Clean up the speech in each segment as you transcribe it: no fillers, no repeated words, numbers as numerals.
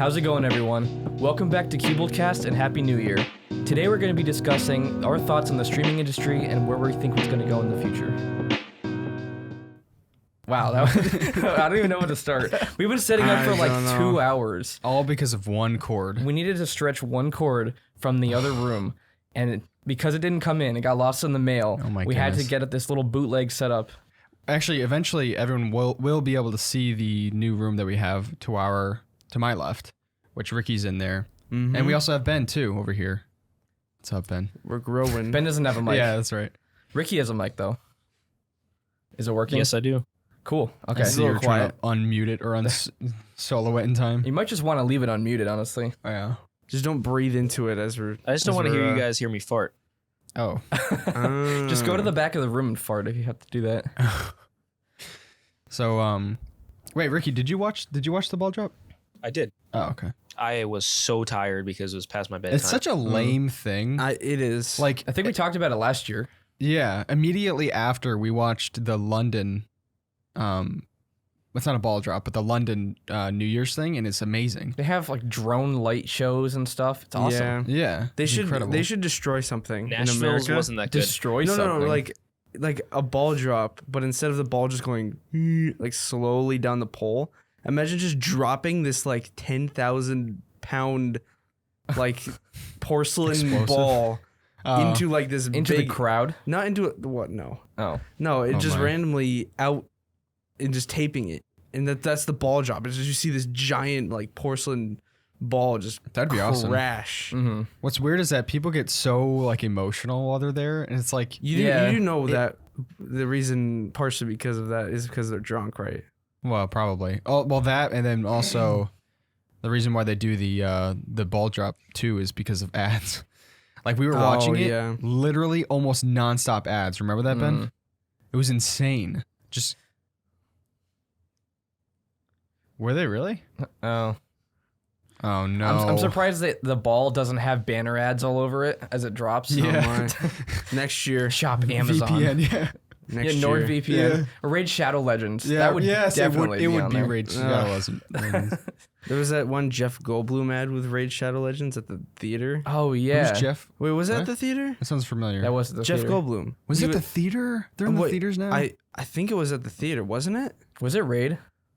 How's it going, everyone? Welcome back to CuboldCast and Happy New Year. Today we're going to be discussing our thoughts on the streaming industry and where we think it's going to go in the future. Wow, that was, I don't even know where to start. We've been setting up for like 2 hours. All because of one cord. We needed to stretch one cord from the other room, and because it didn't come in, it got lost in the mail. Oh my we had to goodness. get this little bootleg set up. Actually, eventually everyone will be able to see the new room that we have to my left, which Rickey's in there. Mm-hmm. And we also have Ben too over here. What's up, Ben? We're growing. Ben doesn't have a mic. Yeah, that's right. Rickey has a mic though. Is it working? Yes, I do. Cool. Okay. So you're trying to unmute it or solo it in time. You might just want to leave it unmuted, honestly. Oh, yeah. Just don't breathe into it as we're. I just don't want to hear you guys hear me fart. Oh. Just go to the back of the room and fart if you have to do that. So, wait, Rickey, did you watch the ball drop? I did. Oh, okay. I was so tired because it was past my bedtime. It's such a lame thing. It is. Like, I think we talked about it last year. Yeah, immediately after we watched the London, it's not a ball drop, but the London New Year's thing, and it's amazing. They have like drone light shows and stuff. It's awesome. Yeah, They should incredible. They should destroy something in Nashville's America. wasn't that good. Destroy No, something. like a ball drop, but instead of the ball just going like slowly down the pole, imagine just dropping this like 10,000 pound like porcelain Explosive. ball into like this into big, the crowd. not into it. What? No, it Oh just my. randomly out and just taping it, and that's the ball drop. It's just you see this giant like porcelain ball just That'd be awesome. crash. Mm-hmm. What's weird is that people get so like emotional while they're there, and it's like, You do know that the reason partially because of that is because they're drunk, right? well, probably. Oh, well, that, and then also the reason why they do the ball drop too is because of ads. Like we were watching it, yeah. literally almost nonstop ads. Remember that, Ben? Mhm. It was insane. Just were they really? Oh. Oh no! I'm surprised that the ball doesn't have banner ads all over it as it drops. Yeah. Oh my. Next year. Shop Amazon. VPN, yeah. Next Yeah, year. NordVPN. Yeah. Or Raid Shadow Legends. Yeah, That would yes, definitely it would on be there. Raid Shadow wasn't. There was that one Jeff Goldblum ad with Raid Shadow Legends at the theater. Oh, yeah. Who's Jeff? Wait, was that What? at the theater? That sounds familiar. That was the Jeff theater. Goldblum. was He it the theater? They're in the wait, theaters now. I think it was at the theater, wasn't it? Was it Raid?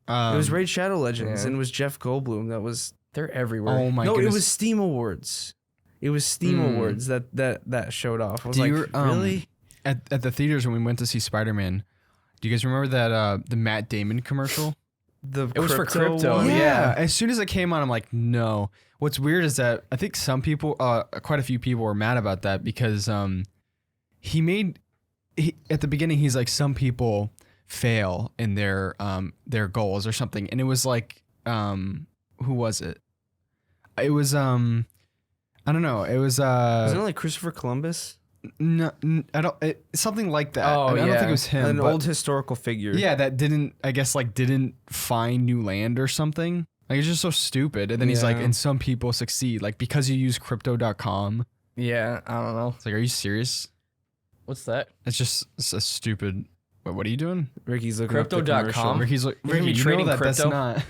It was Raid Shadow Legends, yeah. and it was Jeff Goldblum. That was They're everywhere. Oh my no, goodness! it was Steam Awards. It was Steam Awards that showed off. I was Do like, you, really? at the theaters when we went to see Spider-Man. Do you guys remember that the Matt Damon commercial? It was for crypto. one? Yeah. As soon as it came on, I'm like, no. What's weird is that I think some people, quite a few people, were mad about that because at the beginning he's like, some people fail in their goals or something, and it was like, who was it? It was I don't know. It was Wasn't it like Christopher Columbus? no, I don't. Something like that. Oh, I don't yeah. think it was him. An but- old historical figure. Yeah, that didn't find new land or something. Like, it's just so stupid. And then he's like, Yeah. and some people succeed, like, because you use crypto.com. Yeah, I don't know. It's like, are you serious? What's that? It's a stupid. Wait, what are you doing? Ricky's looking up the Crypto.com? commercial. Ricky's like, You're gonna Rickey, be you trading know that that's crypto? not.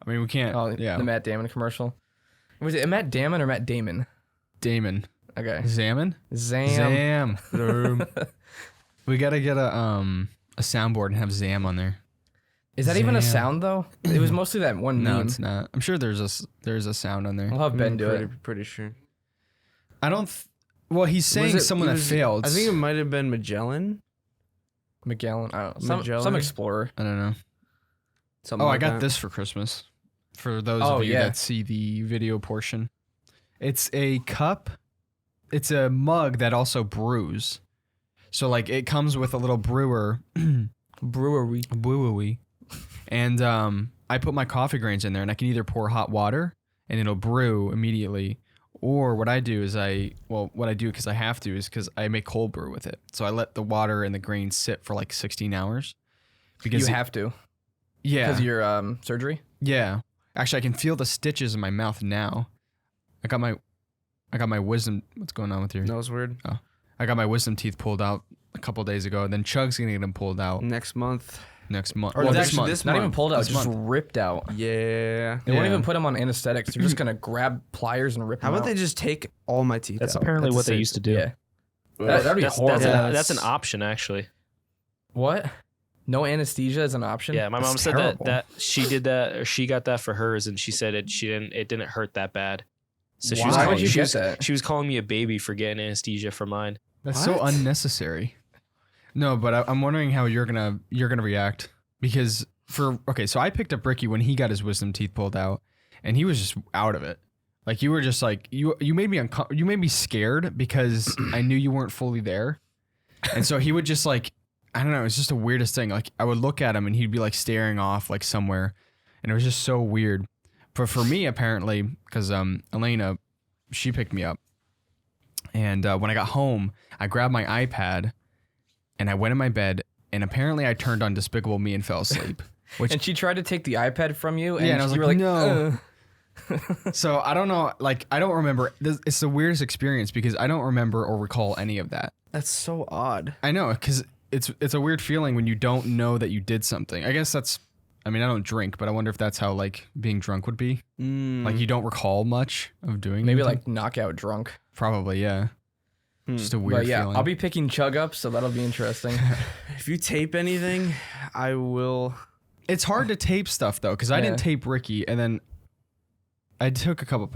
I mean, we can't. Oh, yeah. the Matt Damon commercial. Was it Matt Damon or Matt Damon? Damon. Okay. Zammon? Zam. We gotta get a soundboard and have Zam on there. Is that even a Zam. sound though? It was mostly that one No, meme. it's not. I'm sure there's a sound on there. I'll have Ben do it. Pretty sure. I don't. Well, he's saying Was it- someone it that was- failed. I think it might have been Magellan. Magellan. I don't know. Magellan? Some explorer. I don't know. Something Oh, like I got that. this for Christmas. For those Oh, of you yeah. that see the video portion. It's a cup. It's a mug that also brews. So like it comes with a little brewer. Brewery. And I put my coffee grains in there and I can either pour hot water and it'll brew immediately. Or what I do is what I do because I have to is because I make cold brew with it. So I let the water and the grains sit for like 16 hours. Because You have to. yeah. Because of your surgery? Yeah. Actually, I can feel the stitches in my mouth now. I got my wisdom. What's going on with your? That was weird. I got my wisdom teeth pulled out a couple days ago, and then Chug's gonna get them pulled out. Next month. next month. Or Well, this this month. this Not even month. pulled out, This just month. ripped out. Yeah. They won't Yeah. even put them on anesthetics. They're just gonna grab pliers and rip How them about out. they just take all my teeth That's out? apparently That's what they insane. used to do. Yeah. That'd be horrible. That's an option actually. What? No anesthesia is an option? Yeah, my mom That's said terrible. that she did that, or she got that for hers, and she said it didn't hurt that bad. So she was Why calling, would you she get was, that? she was calling me a baby for getting anesthesia for mine. That's so What? unnecessary. No, but I'm wondering how you're gonna react because so I picked up Rickey when he got his wisdom teeth pulled out, and he was just out of it. Like you were just like you made me you made me scared because I knew you weren't fully there, and so he would just like I don't know. It's just the weirdest thing. Like I would look at him and he'd be like staring off like somewhere, and it was just so weird. But for me, apparently, because Elena, she picked me up, and when I got home, I grabbed my iPad, and I went in my bed, and apparently I turned on Despicable Me and fell asleep. Which And she tried to take the iPad from you, and, Yeah, and I was you like, were "No." "Ugh." so I don't know. Like I don't remember. It's the weirdest experience because I don't remember or recall any of that. That's so odd. I know because it's a weird feeling when you don't know that you did something. I guess that's. I mean, I don't drink, but I wonder if that's how like being drunk would be. Like you don't recall much of doing. Maybe anything? like knockout drunk. Probably yeah. Just a weird But yeah, feeling. I'll be picking Chug up, so that'll be interesting. If you tape anything, I will. It's hard to tape stuff though because I didn't Yeah. tape Rickey and then I took a couple.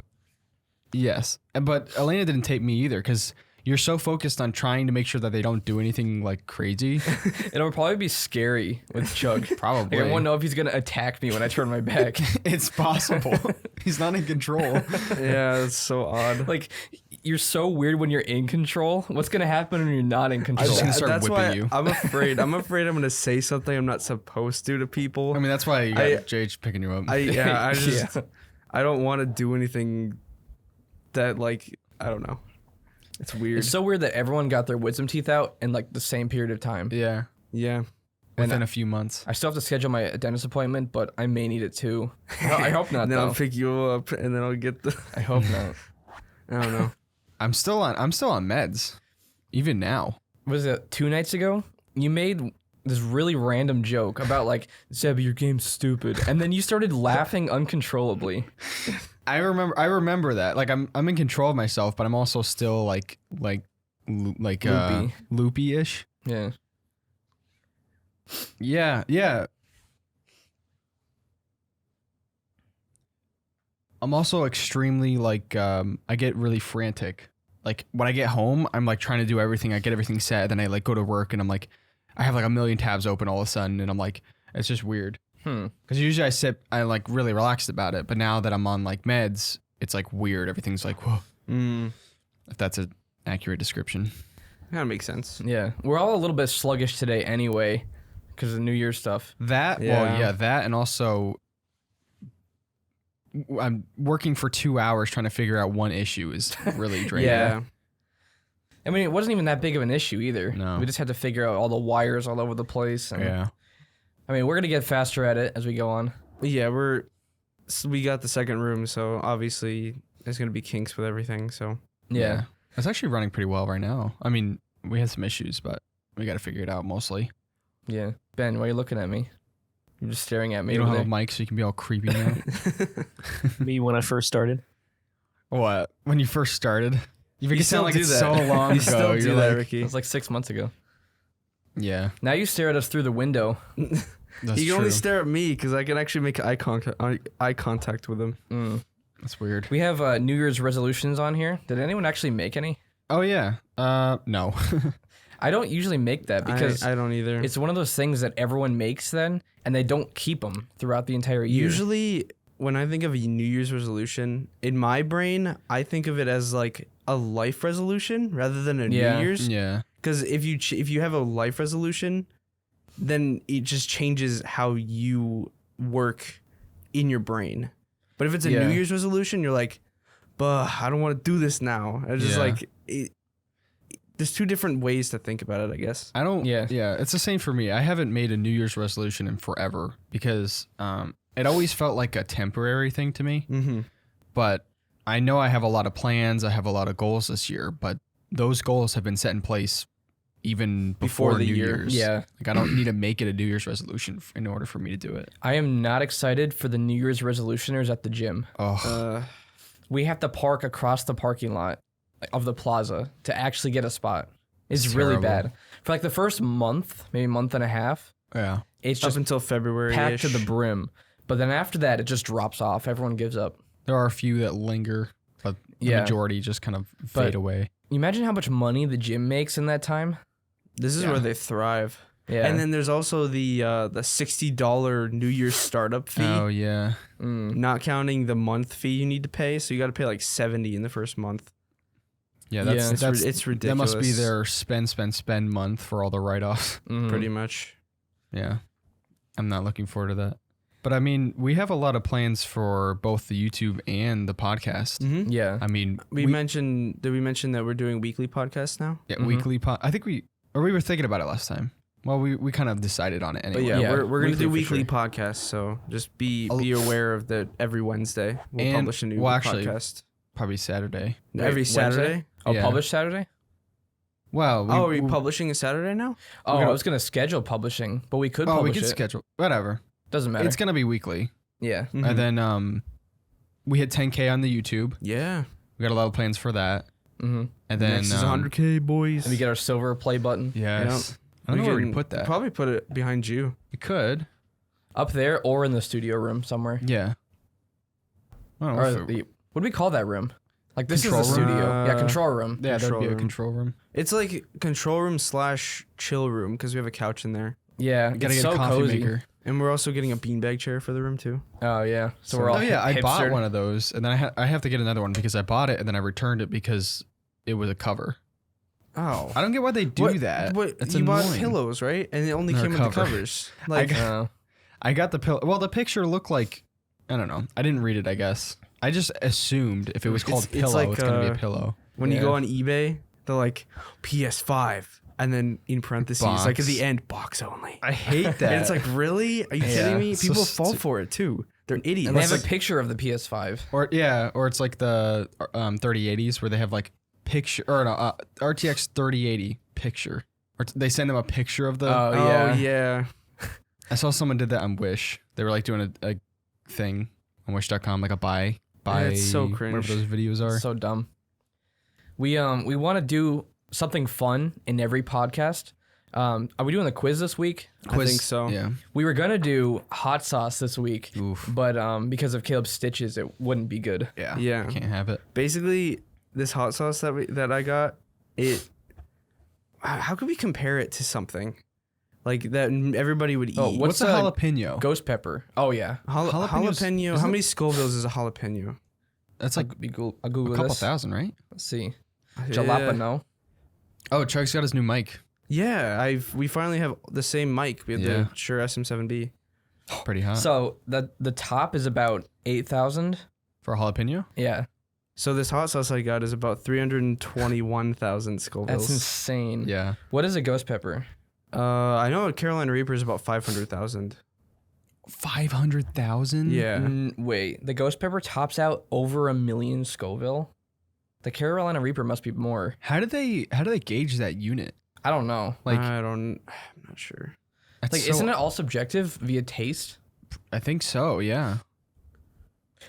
Yes, but Elena didn't tape me either because you're so focused on trying to make sure that they don't do anything like crazy. It'll probably be scary with Chug. Probably. Like, I won't know if he's gonna attack me when I turn my back. It's possible. He's not in control. Yeah, that's so odd. Like, you're so weird when you're in control. What's gonna happen when you're not in I'm control? just gonna start That's whipping why you. I'm afraid. I'm afraid I'm gonna say something I'm not supposed to people. I mean, that's why you got I- JH picking you up. I just Yeah. I don't want to do anything that like I don't know. It's weird. It's so weird that everyone got their wisdom teeth out in like the same period of time. yeah, yeah. within a few months. I still have to schedule my dentist appointment, but I may need it too. I hope not Then though. I'll pick you up and then I'll get the. I hope not. I don't know. I'm still on meds, even now. Was it 2 nights ago? You made this really random joke about like, Zeb, your game's stupid, and then you started laughing uncontrollably. I remember that. Like I'm in control of myself, but I'm also still like Loopy. loopy-ish. Yeah. Yeah. I'm also extremely like I get really frantic. Like when I get home, I'm like trying to do everything. I get everything set, then I like go to work and I'm like I have like a million tabs open all of a sudden and I'm like it's just weird. Because usually I like really relaxed about it, but now that I'm on like meds, it's like weird. Everything's like whoa. If that's an accurate description. Kind of makes sense. Yeah. We're all a little bit sluggish today anyway because of the New Year's stuff. That that and also I'm working for 2 hours trying to figure out one issue is really draining. Yeah. I mean, it wasn't even that big of an issue either. No. We just had to figure out all the wires all over the place. And, Yeah. I mean, we're going to get faster at it as we go on. Yeah, we got the second room, so obviously there's gonna be kinks with everything. So Yeah. It's actually running pretty well right now. I mean, we had some issues, but we got to figure it out mostly. Yeah. Ben, why are you looking at me? You're just staring at me. You don't over have a there. mic, so you can be all creepy now. Me when I first started. What? When you first started? You make You it sound like still it's do so that. long You ago. still do You're that, like, Ricky. It was like 6 months ago. yeah, Now you stare at us through the window. that's You can true. only stare at me because I can actually make eye contact with him. That's weird. We have New Year's resolutions on here. Did anyone actually make any? Oh yeah. No. I don't usually make that because I don't either. it's one of those things that everyone makes then, and they don't keep them throughout the entire year. Usually, when I think of a New Year's resolution, in my brain, I think of it as like a life resolution rather than a Yeah. New Year's. yeah. Because if you have a life resolution, then it just changes how you work in your brain. But if it's a Yeah. New Year's resolution, you're like, "But I don't want to do this now." It's just Yeah. like there's two different ways to think about it, I guess. I don't. Yeah. Yeah. It's the same for me. I haven't made a New Year's resolution in forever because it always felt like a temporary thing to me. Mm-hmm. But I know I have a lot of plans. I have a lot of goals this year, but those goals have been set in place even Before before the New year. Year's. Yeah. Like I don't need to make it a New Year's resolution in order for me to do it. I am not excited for the New Year's resolutioners at the gym. Oh, We have to park across the parking lot of the plaza to actually get a spot. It's really terrible. bad. For like the first month, maybe month and a half, yeah. it's Up just until February. packed to the brim. But then after that, it just drops off. Everyone gives up. There are a few that linger, but the Yeah. majority just kind of But- fade away. You imagine how much money the gym makes in that time? This is Yeah. where they thrive. Yeah. And then there's also the $60 New Year's startup fee, Oh yeah. not counting the month fee you need to pay. So you got to pay like $70 in the first month. Yeah, Yeah. that's It's ridiculous. That must be their spend month for all the write-offs. Pretty much. Yeah. I'm not looking forward to that. But I mean, we have a lot of plans for both the YouTube and the podcast. Mm-hmm. Yeah. I mean, Did we mention that we're doing weekly podcasts now? yeah, Mhm. weekly I think we were thinking about it last time. Well, we kind of decided on it anyway. But yeah, Yeah, we're gonna weekly do for weekly sure. podcasts. So just be aware of that. Every Wednesday we'll And- publish a new well, actually, podcast. Probably Saturday. Every Wednesday? Saturday. Oh, Yeah. publish Saturday? Well, Are we publishing a Saturday now? Oh, gonna- I was going to schedule publishing, but we could we publish could it. schedule whatever. Doesn't matter. It's gonna be weekly, yeah. Mhm. and then we hit 10K on the YouTube. Yeah. We got a lot of plans for that, Mm-hmm. and then Next is 100K, boys. And we get our silver play button yes. I don't know where we put that. Probably put it behind you. We could. up there or in the studio room somewhere. Yeah. I don't know Or if it- the, what do we call that room? Like this Control is the room? studio. Yeah, control room. yeah, that'd control be a room. control room. It's like control room / chill room because we have a couch in there, Yeah, We gotta it's get so a coffee cozy. maker. and we're also getting a beanbag chair for the room too. Oh yeah, so So- we're all. Oh yeah, I bought hipster. one of those, and then I have to get another one because I bought it and then I returned it because it was a cover. Oh, I don't get why they do that. What, That's you bought annoying. pillows, right? And it only They're came a with the cover. covers. Like, I got the pillow. Well, the picture looked like I don't know. I didn't read it. I guess I just assumed if it was called It's pillow, like, it's gonna be a pillow. when you Yeah. go on eBay, they're like PS5, and then in parentheses, like at Box. the end, box only. I hate that. And it's like, really? Are you Yeah, kidding me? it's so People fall stu- for it too. They're idiots. And they have It's a picture of the PS5. or it's like the 3080s where they have like picture or no, RTX 3080 picture, or they send them a picture of the. Oh, oh yeah. yeah. I saw someone did that on Wish. They were like doing a thing on Wish.com, like a buy. it's so whatever cringe. those videos are. So dumb. We want to do something fun in every podcast. Are we doing the quiz this week? I think so. Yeah. We were gonna do hot sauce this week, Oof. but because of Caleb's stitches, it wouldn't be good. Yeah. Yeah. Can't have it. Basically, this hot sauce that I got, it. How could we compare it to something like that everybody would eat? Oh, What's a jalapeno? Ghost pepper. Oh yeah. jalapenos- jalapeno. How isn't- many Scovilles is a jalapeno? That's like I'll Google a couple this. thousand, right? Let's see. Yeah. Jalapeno. Oh, Chug's got his new mic. Yeah, we finally have the same mic. We have Yeah. the Shure SM7B. Pretty hot. So the top is about 8,000. For a jalapeno? Yeah, So this hot sauce I got is about 321,000 Scovilles. that's insane. Yeah. What is a ghost pepper? I know a Carolina Reaper is about 500,000. 500,000? Yeah. Wait, the ghost pepper tops out over 1 million Scoville. The Carolina Reaper must be more. How do they gauge that unit? I don't know. Like, I'm not sure. that's Like, so- isn't it all subjective via taste? I think so, yeah.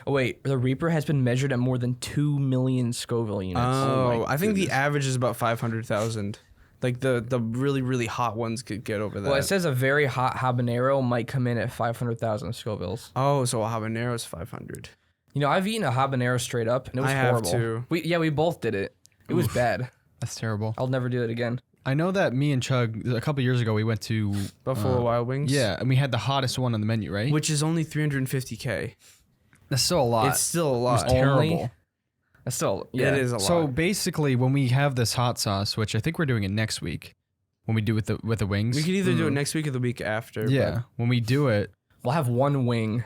Oh wait, the Reaper has been measured at more than 2 million Scoville units. Oh, my I think the goodness. average is about 500,000. Like the really really hot ones could get over that. Well, it says a very hot habanero might come in at 500,000 Scovilles. Oh, so a habanero is 500. You know, I've eaten a habanero straight up, and it was I have horrible. too. We both did it. It was bad. That's terrible. I'll never do it again. I know that me and Chug, a couple years ago, we went to... Buffalo Wild Wings. Yeah, and we had the hottest one on the menu, right? Which is only 350K. That's still a lot. It's still a It lot. was terrible. Only- That's still, yeah. It is a lot. So basically, when we have this hot sauce, which I think we're doing it next week, when we do with the wings. we could either do it next week or the week after. Yeah, when we do it, We'll have one wing.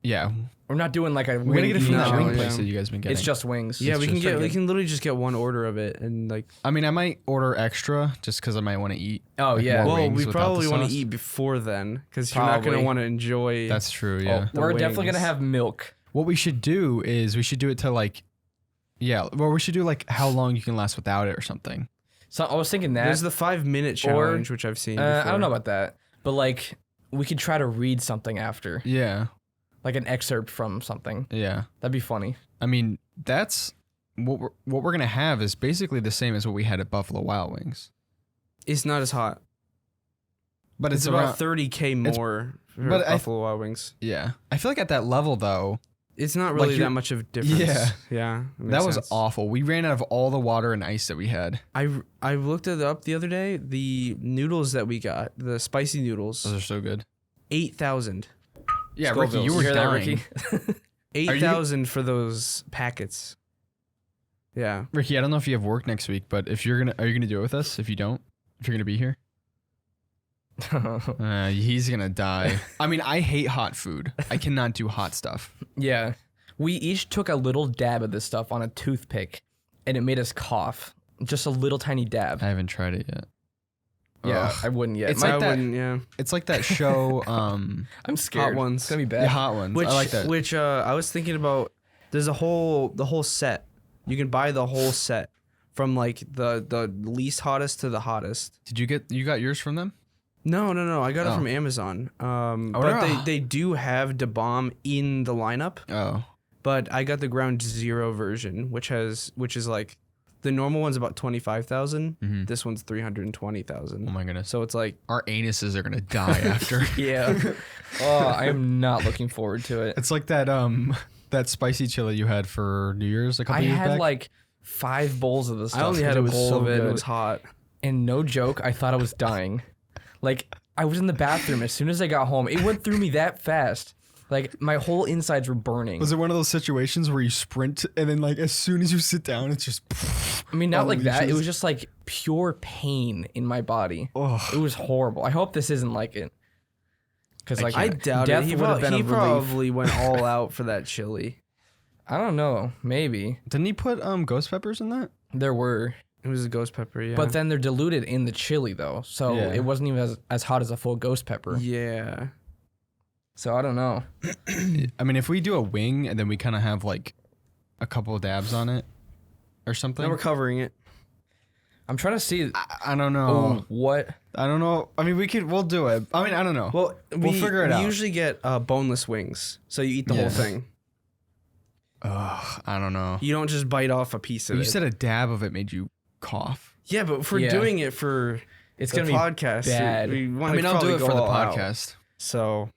yeah, We're not doing like a we're wing gonna get it from eating that No, wing challenge. place yeah. that you guys been getting. It's just wings. Yeah, It's we can just get pretty we good. can literally just get one order of it and like. I mean, I might order extra just because I might want to eat. Oh like, yeah. more Well, wings we without probably the want to sauce. eat before then because you're not Probably. gonna want to enjoy. That's true. Yeah. the We're definitely wings. gonna have milk. What we should do is we should do it to like, yeah. Well, we should do like how long you can last without it or something. So I was thinking that. There's the 5-minute challenge, which I've seen. I before. don't know about that, but like we could try to read something after, Yeah. like an excerpt from something. Yeah. That'd be funny. I mean, that's what we're gonna have is basically the same as what we had at Buffalo Wild Wings, It's not as hot. but It's about 30K more for but Buffalo Wild Wings. yeah. I feel like at that level though, It's not Like really that much of a difference. Yeah. Yeah. that was sense. awful. We ran out of all the water and ice that we had. I looked it up the other day. The noodles that we got, the spicy noodles, Those are so good. 8,000. Yeah, Scoville's. Ricky, you were hear that, dying. Ricky? 8,000 for those packets. Yeah. Ricky, I don't know if you have work next week, but are you gonna do it with us? If you don't, if you're gonna be here, he's gonna die. I mean, I hate hot food. I cannot do hot stuff. Yeah. We each took a little dab of this stuff on a toothpick, and it made us cough. Just a little tiny dab. I haven't tried it yet. Yeah, Ugh. I wouldn't yet. It's I like that- wouldn't, yeah. It's like that show. I'm scared. Hot ones. It's gonna be The bad. hot ones. Which, I like that. Which I was thinking about. There's the whole set. You can buy the whole set from like the least hottest to the hottest. Did you got yours from them? No. I got it Oh. from Amazon. But no. they do have Da Bomb in the lineup. Oh, But I got the Ground Zero version, which is like the normal one's about 25,000. Mhm. This one's 320,000. oh my goodness. So it's like Our anuses are gonna die after. Yeah. Oh, I am not looking forward to it. It's like that spicy chili you had for New Year's a couple I years had back. like 5 bowls of this stuff. I only 'cause had a was bowl so of it. good. It was hot. And no joke, I thought I was dying. Like, I was in the bathroom as soon as I got home. It went through me that fast. Like, my whole insides were burning. Was it one of those situations where you sprint and then like as soon as you sit down, it's just. I mean, not like that. It unleashes? was just like pure pain in my body. Oh, It was horrible. I hope this isn't like it. Because, like, I doubt death it. He, would have been a relief. probably went all out for that chili. I don't know. Maybe. didn't he put ghost peppers in that? There were. It was a ghost pepper, yeah. But then they're diluted in the chili, though. So Yeah. it wasn't even as hot as a full ghost pepper. yeah. So I don't know. I mean, if we do a wing and then we kind of have like a couple of dabs on it or something. Now we're covering it. I'm trying to see. I don't know. Oh, what? I don't know. I mean, we'll do it. I mean, I don't know. Well, We'll figure it we out. usually get boneless wings, so you eat the Yeah. whole thing. Ugh, I don't know. You don't just bite off a piece of You it. said a dab of it made you cough. Yeah, but if we're Yeah. doing it for It's the going to be podcast, bad. we I want mean, to I'll do probably it go for the all out. podcast. So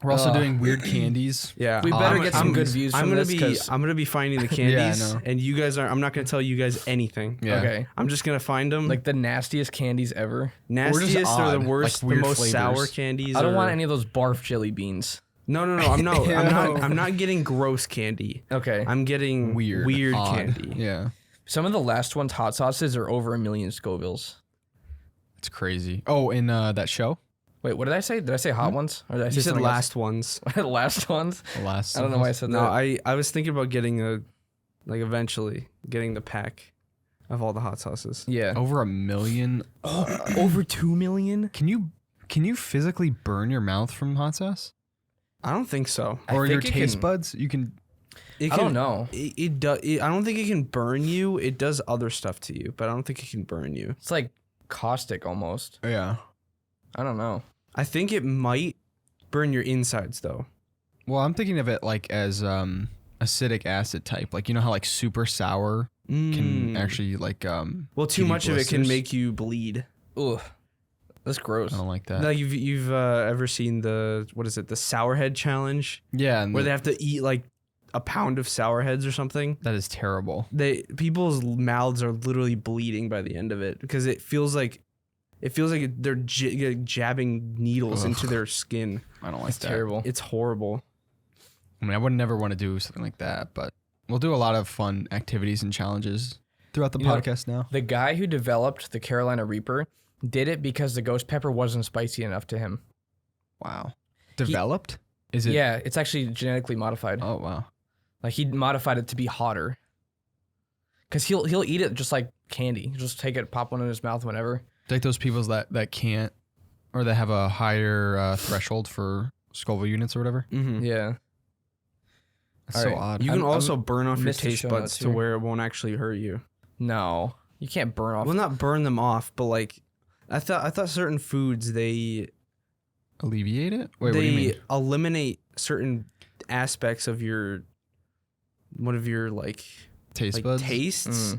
We're also Ugh. doing weird candies. yeah, We better I'm- get some I'm- good views I'm from gonna this, be 'cause- I'm gonna be finding the Yeah, I candies, know. and you guys are. I'm not gonna tell you guys anything. Yeah. Okay. I'm just gonna find them. Like the nastiest candies ever. nastiest or the odd, worst, like the weird most sour flavors. candies. I don't or- want any of those barf jelly beans. No. I'm not. Yeah. I'm not getting gross candy. Okay. I'm getting weird odd. candy. Yeah. Some of the last ones, hot sauces, are over 1 million Scovilles. It's crazy. Oh, in that show? Wait, what did I say? Did I say hot ones? Or did I say You said something last ones. else? last ones? The last I don't know why I said No, that. I was thinking about getting eventually getting the pack of all the hot sauces. Yeah. Over 1 million. Over 2 million? Can you physically burn your mouth from hot sauce? I don't think so. I Or your think it taste can- buds? You can. It I don't know. It does. I don't think it can burn you. It does other stuff to you, but I don't think it can burn you. It's like caustic almost. Yeah. I don't know. I think it might burn your insides though. Well, I'm thinking of it like as acidic acid type. Like, you know how like super sour can actually like Well, too give you much of it can blisters? make you bleed. Ugh. That's gross. I don't like that. Like you've ever seen the the sour head challenge Yeah, and where they have to eat like a pound of sour heads or something? that is terrible. People's mouths are literally bleeding by the end of it because it feels like they're jabbing needles into their skin. I don't like It's that. terrible. It's horrible. I mean, I would never want to do something like that, but we'll do a lot of fun activities and challenges throughout the You know, podcast now. The guy who developed the Carolina Reaper did it because the ghost pepper wasn't spicy enough to him. Wow. Developed? Is it? Yeah, it's actually genetically modified. Oh, wow. Like he modified it to be hotter. Cause he'll eat it just like candy. He'll just take it, pop one in his mouth whenever. Like those people that can't, or that have a higher threshold for Scoville units or whatever. Mm-hmm. Yeah. That's All so right. odd. You can I'm also burn off your missed the taste show buds notes to here. where it won't actually hurt you. No. You can't burn off. Well, not burn them off, but like I thought certain foods they Alleviate it? Wait, what do you mean? eliminate certain aspects of your like Taste buds? tastes,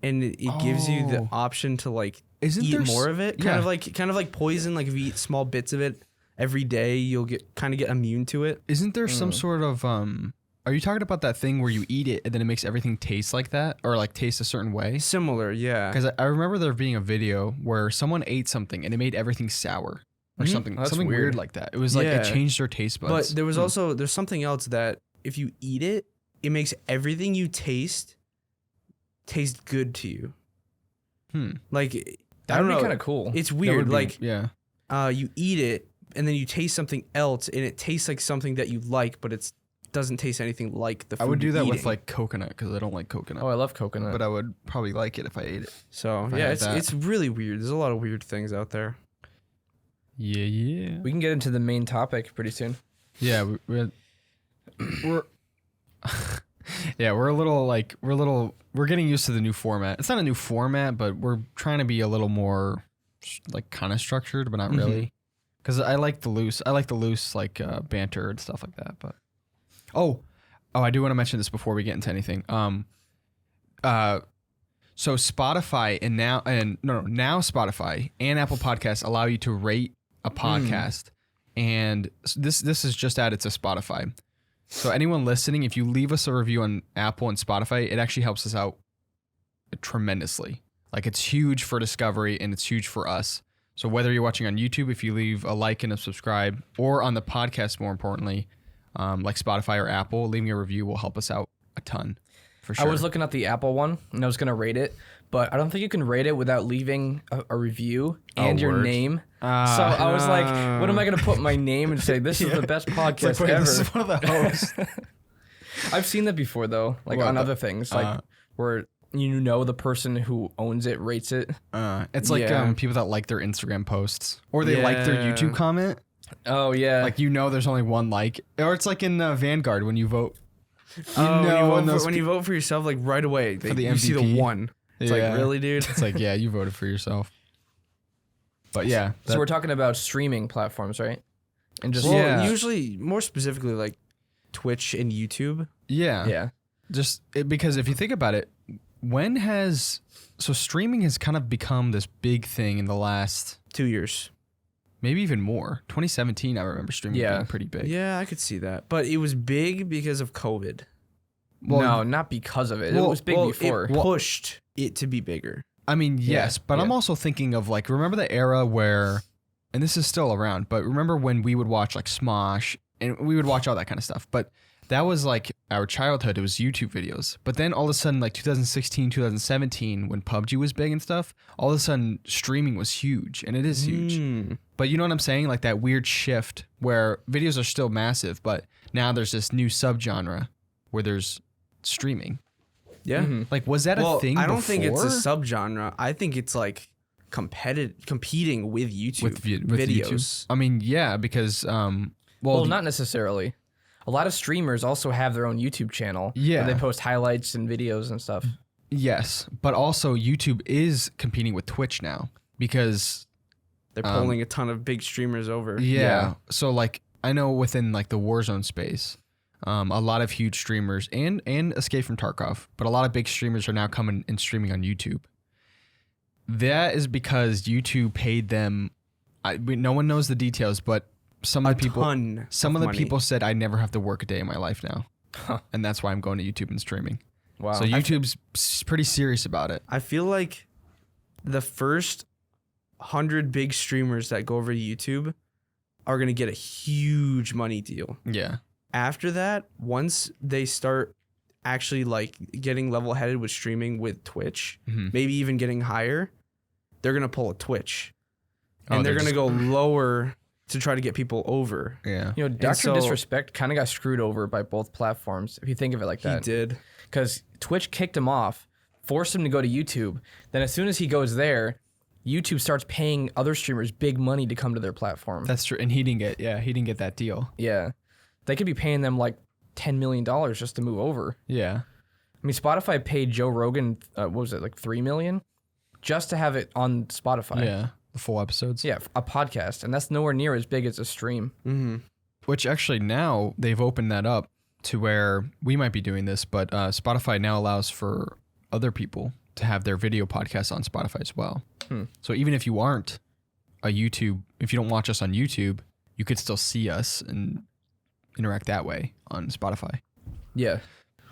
and it gives you the option to like eat more of it. Kind of like poison. Like if you eat small bits of it every day, you'll get immune to it. Isn't there some sort of Are you talking about that thing where you eat it and then it makes everything taste like that, or like taste a certain way? Similar, yeah. Because I remember there being a video where someone ate something and it made everything sour or something weird like that. It was like it changed their taste buds. But there was there's something else that if you eat it, it makes everything you taste good to you. Like I don't know, kind of cool. It's weird. Like you eat it and then you taste something else and it tastes like something that you like, but it doesn't taste anything like the food. I would do that you're with eating. like coconut because I don't like coconut. Oh, I love coconut. But I would probably like it if I ate it. So yeah, it's really weird. There's a lot of weird things out there. Yeah. We can get into the main topic pretty soon. Yeah, we're yeah, we're getting used to the new format. It's not a new format, but we're trying to be a little more like kind of structured, but not really. Because I like the loose like banter and stuff like that. But I do want to mention this before we get into anything. So Spotify now Spotify and Apple Podcasts allow you to rate a podcast, and this is just added to Spotify. So anyone listening, if you leave us a review on Apple and Spotify, it actually helps us out tremendously. Like it's huge for discovery and it's huge for us. So whether you're watching on YouTube, if you leave a like and a subscribe, or on the podcast, more importantly, like Spotify or Apple, leaving a review will help us out a ton. For sure. I was looking at the Apple one and I was going to rate it, but I don't think you can rate it without leaving a review and your name. So I was like, what am I going to put my name and say, this is the best podcast ever? This is one of the hosts. I've seen that before though, like on other things, like where the person who owns it rates it. It's like people that like their Instagram posts or they like their YouTube comment. Oh yeah. Like there's only one like, or it's like in Vanguard when you vote. When you vote for yourself, like right away, for the you MVP. see the one. It's like, really, dude? It's like, yeah, you voted for yourself. But yeah. So we're talking about streaming platforms, right? And just usually more specifically like Twitch and YouTube. Yeah. Yeah. Just because if you think about it, streaming has kind of become this big thing in the last 2 years. Maybe even more. 2017, I remember streaming being pretty big. Yeah, I could see that. But it was big because of COVID. Well, no, not because of it. It was big before. It pushed it to be bigger. I mean, yes, but I'm also thinking of like, remember the era where, and this is still around, but remember when we would watch like Smosh and we would watch all that kind of stuff. But that was like our childhood. It was YouTube videos. But then all of a sudden, like 2016, 2017, when PUBG was big and stuff, all of a sudden streaming was huge, and it is huge. But you know what I'm saying? Like that weird shift where videos are still massive, but now there's this new subgenre where there's streaming. Yeah. Like, was that a thing I don't before? think it's a subgenre. I think it's like competing with YouTube with videos. YouTube? I mean, yeah, because well, not necessarily. A lot of streamers also have their own YouTube channel. Yeah. Where they post highlights and videos and stuff. Yes, but also YouTube is competing with Twitch now because they're pulling a ton of big streamers over. Yeah. So like I know within like the Warzone space, a lot of huge streamers and Escape from Tarkov, but a lot of big streamers are now coming and streaming on YouTube. That is because YouTube paid them. No one knows the details, but some of the people said I never have to work a day in my life now, and that's why I'm going to YouTube and streaming. Wow. So YouTube's pretty serious about it. I feel like the first 100 big streamers that go over to YouTube are going to get a huge money deal. Yeah. After that, once they start actually like getting level-headed with streaming with Twitch, maybe even getting higher, they're going to pull a Twitch. And they're going to go lower to try to get people over. Yeah. Dr. Disrespect kind of got screwed over by both platforms, if you think of it like that. He did. Because Twitch kicked him off, forced him to go to YouTube. Then as soon as he goes there, YouTube starts paying other streamers big money to come to their platform. That's true. And he didn't get that deal. Yeah. They could be paying them like $10 million just to move over. Yeah. I mean, Spotify paid Joe Rogan, what was it, like 3 million? Just to have it on Spotify. Yeah, the full episodes. Yeah, a podcast. And that's nowhere near as big as a stream. Mm-hmm. Which actually now they've opened that up to where we might be doing this, but Spotify now allows for other people to have their video podcasts on Spotify as well. So even if you aren't if you don't watch us on YouTube, you could still see us and interact that way on Spotify. Yeah.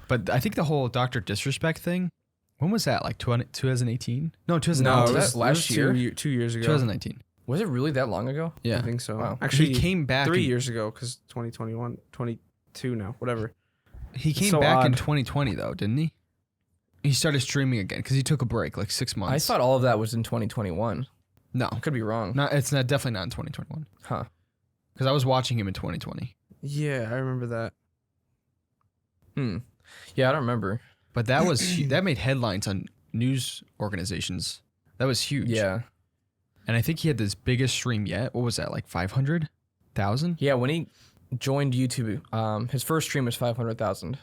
But I think the whole Dr. Disrespect thing, when was that? Like 2018? No, 2019. No, It was that last year? 2 years ago. 2019. Was it really that long ago? Yeah. I think so. Wow. Actually, he came back 3 years ago because 2021, 22 now, whatever. He came So back in odd. 2020 though, didn't he? He started streaming again because he took a break, like 6 months. I thought all of that was in 2021. No, I could be wrong. definitely not in 2021. Huh. Because I was watching him in 2020. Yeah, I remember that. Yeah, I don't remember. But that was that made headlines on news organizations. That was huge. Yeah. And I think he had his biggest stream yet. What was that, like 500,000? Yeah, when he joined YouTube, his first stream was 500,000.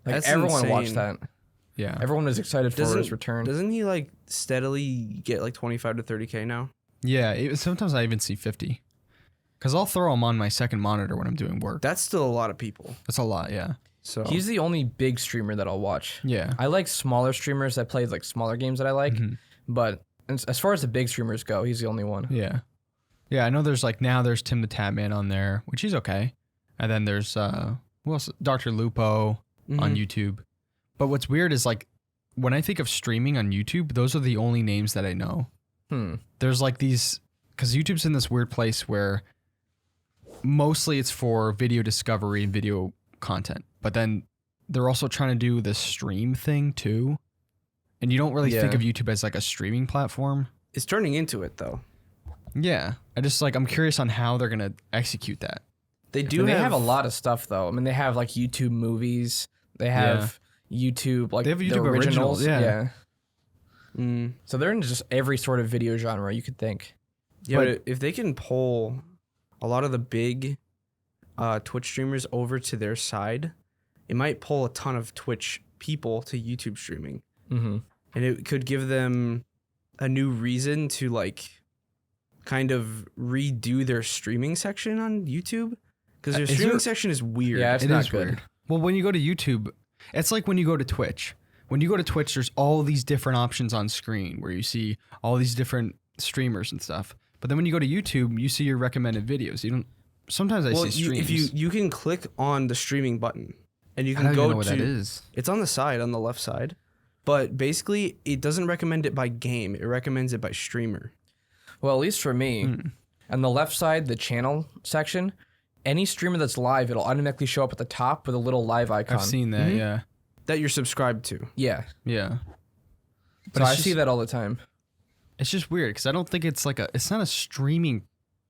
Like That's everyone watched insane. that. Yeah. Everyone was excited for his return. Doesn't he like steadily get like 25 to 30K now? Yeah. Sometimes I even see 50. Because I'll throw him on my second monitor when I'm doing work. That's still a lot of people. That's a lot, yeah. So He's the only big streamer that I'll watch. Yeah. I like smaller streamers that play like smaller games that I like, but as far as the big streamers go, he's the only one. Yeah. Yeah, I know there's like now there's Tim the Tatman on there, which he's okay. And then there's who else? Dr. Lupo on YouTube. But what's weird is like when I think of streaming on YouTube, those are the only names that I know. There's like these because YouTube's in this weird place where mostly it's for video discovery and video content, but then they're also trying to do the stream thing too. And you don't really think of YouTube as like a streaming platform. It's turning into it though. Yeah. I'm curious on how they're going to execute that. They do They have a lot of stuff though. I mean, they have like YouTube movies. They have YouTube, like They have the YouTube originals. originals, Yeah. So they're in just every sort of video genre you could think. Yeah, but if they can pull a lot of the big Twitch streamers over to their side, it might pull a ton of Twitch people to YouTube streaming. Mm-hmm. And it could give them a new reason to like kind of redo their streaming section on YouTube. Because their streaming section is weird. Yeah, it's It not is good. weird. Well, when you go to YouTube, it's like when you go to Twitch. When you go to Twitch, there's all these different options on screen where you see all these different streamers and stuff. But then when you go to YouTube, you see your recommended videos. You don't. Sometimes I see streams. If you can click on the streaming button and you I can don't go even know what to that is. It's on the side, on the left side. But basically, it doesn't recommend it by game. It recommends it by streamer. Well, at least for me, on the left side, the channel section, any streamer that's live, it'll automatically show up at the top with a little live icon. I've seen that. Yeah. That you're subscribed to. Yeah. Yeah. So I see that all the time. It's just weird because I don't think it's like it's not a streaming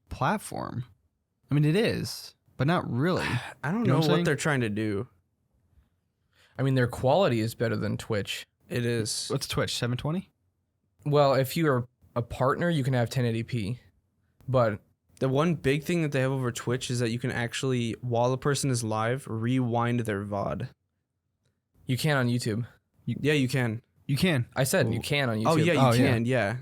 platform. I mean, it is, but not really. I don't You know know what I'm what saying? they're trying to do. I mean, their quality is better than Twitch. It is. What's Twitch? 720? Well, if you're a partner, you can have 1080p. But The one big thing that they have over Twitch is that you can actually, while the person is live, rewind their VOD. you can on YouTube. Yeah, you can. You can. I said you can on YouTube. Oh, yeah, you Oh, yeah. can, yeah.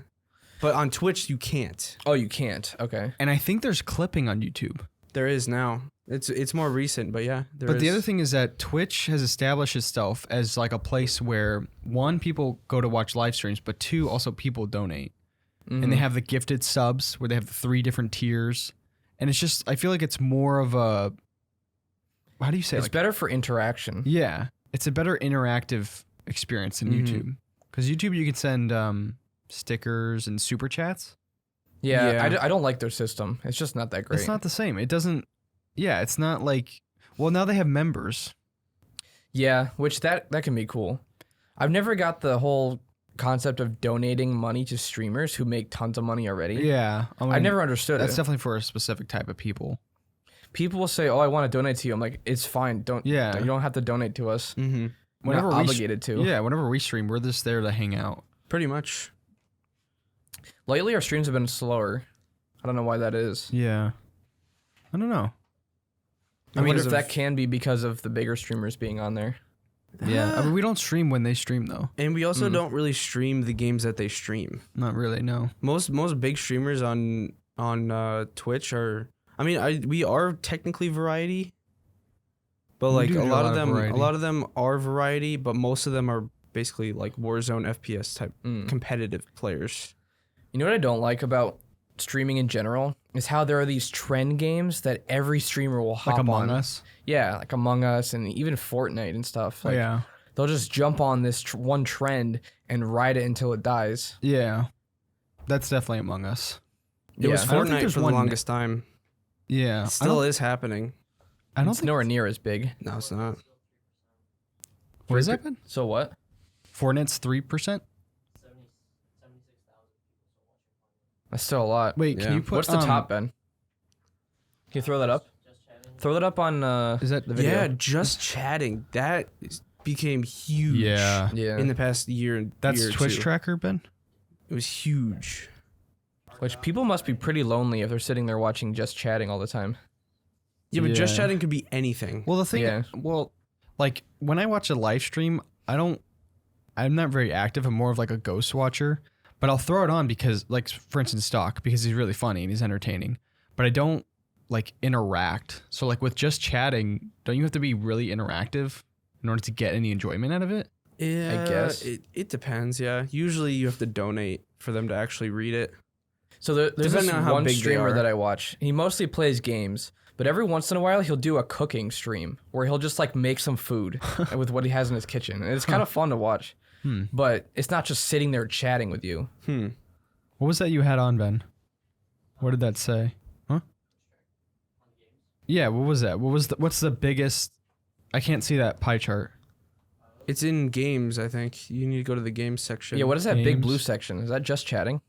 But on Twitch, you can't. Oh, you can't. Okay. And I think there's clipping on YouTube. There is now. It's more recent, but yeah. But the other thing is that Twitch has established itself as like a place where one, people go to watch live streams, but two, also people donate. And they have the gifted subs where they have the 3 different tiers. And it's just, I feel like it's more of a, how do you say it? It's better for interaction. Yeah. It's a better interactive experience than YouTube. Because YouTube, you can send stickers and super chats. Yeah. I don't like their system. It's just not that great. It's not the same. It doesn't, yeah, it's not like, well, now they have members. Yeah, which that can be cool. I've never got the whole concept of donating money to streamers who make tons of money already. Yeah. I mean, I never understood That's it. definitely for a specific type of people. People will say, "Oh, I want to donate to you." I'm like, "It's fine. Yeah. You don't have to donate to us. Mm-hmm. We're not we obligated to." Yeah, whenever we stream, we're just there to hang out. Pretty much. Lately, our streams have been slower. I don't know why that is. Yeah. I don't know. I wonder Because if of- that can be because of the bigger streamers being on there. Yeah, I mean, we don't stream when they stream though. And we also don't really stream the games that they stream. Not really, no. Most big streamers on Twitch are. I mean, we are technically variety, but like a lot of them are variety, but most of them are basically like Warzone FPS type competitive players. You know what I don't like about streaming in general is how there are these trend games that every streamer will hop on. Like Among Us? Yeah, like Among Us and even Fortnite and stuff. Like, yeah. They'll just jump on this one trend and ride it until it dies. Yeah. That's definitely Among Us. It was Fortnite for the longest time. Yeah. It still is happening. I don't it's think nowhere near as big. No, it's not. What has that been? So what? Fortnite's 3%? That's still a lot. Wait, can you put what's the top, Ben? Can you throw that up? Throw that up on is that the video? Yeah, just chatting. That became huge. Yeah. In the past year. That's year or Twitch two. tracker, Ben? It was huge. Which people must be pretty lonely if they're sitting there watching just chatting all the time. Yeah, but just Yeah. chatting could be anything. Well, the thing, Yeah. like when I watch a live stream, I'm not very active. I'm more of like a ghost watcher, but I'll throw it on because, like, for instance, Stock, because he's really funny and he's entertaining, but I don't like interact. So like with just chatting, don't you have to be really interactive in order to get any enjoyment out of it? Yeah, I guess. It depends, yeah. Usually you have to donate for them to actually read it. So there's this Depending on how one big they streamer are. that I watch. He mostly plays games, but every once in a while he'll do a cooking stream where he'll just like make some food with what he has in his kitchen. And it's kind of fun to watch. But it's not just sitting there chatting with you. What was that you had on, Ben? What did that say? Huh? Yeah, what was that? What's the biggest? I can't see that pie chart. It's in games, I think. You need to go to the games section. Yeah, what is that big Games. blue section? Is that just chatting?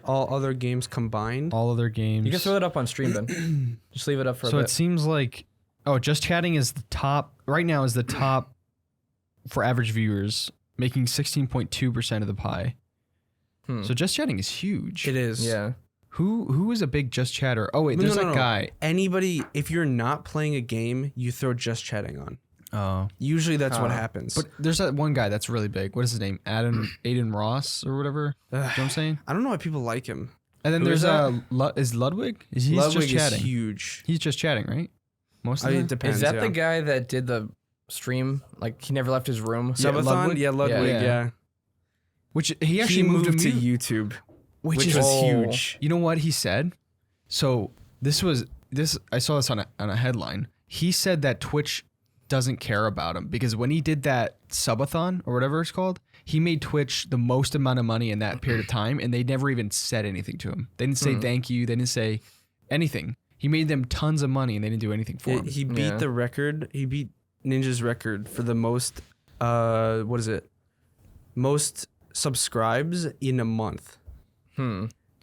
All other games combined. All other games. You can throw it up on stream, Ben. Just leave it up for a So bit. it seems like, just chatting is the top right now. Is the top for average viewers, making 16.2% of the pie. So just chatting is huge. It is. Yeah. Who is a big just chatter? Oh wait, there's that guy. Anybody, if you're not playing a game, you throw just chatting on. Oh, Usually that's what happens. but there's that one guy that's really big. What is his name? Aiden Ross or whatever. You know what I'm saying? I don't know why people like him. And then Who is there's is Ludwig? He's Ludwig just chatting. is huge. He's just chatting, right? Most of the It time? depends. Is that yeah. the guy that did the stream? Like he never left his room? Subathon? Ludwig? Yeah, Ludwig. Yeah. Yeah. Which he actually He moved to mute, YouTube, which which is was huge. You know what he said? So this I saw this on a headline. He said that Twitch doesn't care about him because when he did that subathon or whatever it's called, he made Twitch the most amount of money in that period of time, and they never even said anything to him. They didn't say thank you. They didn't say anything. He made them tons of money, and they didn't do anything for him. He beat the record. He beat Ninja's record for the most. What is it? Most subscribes in a month.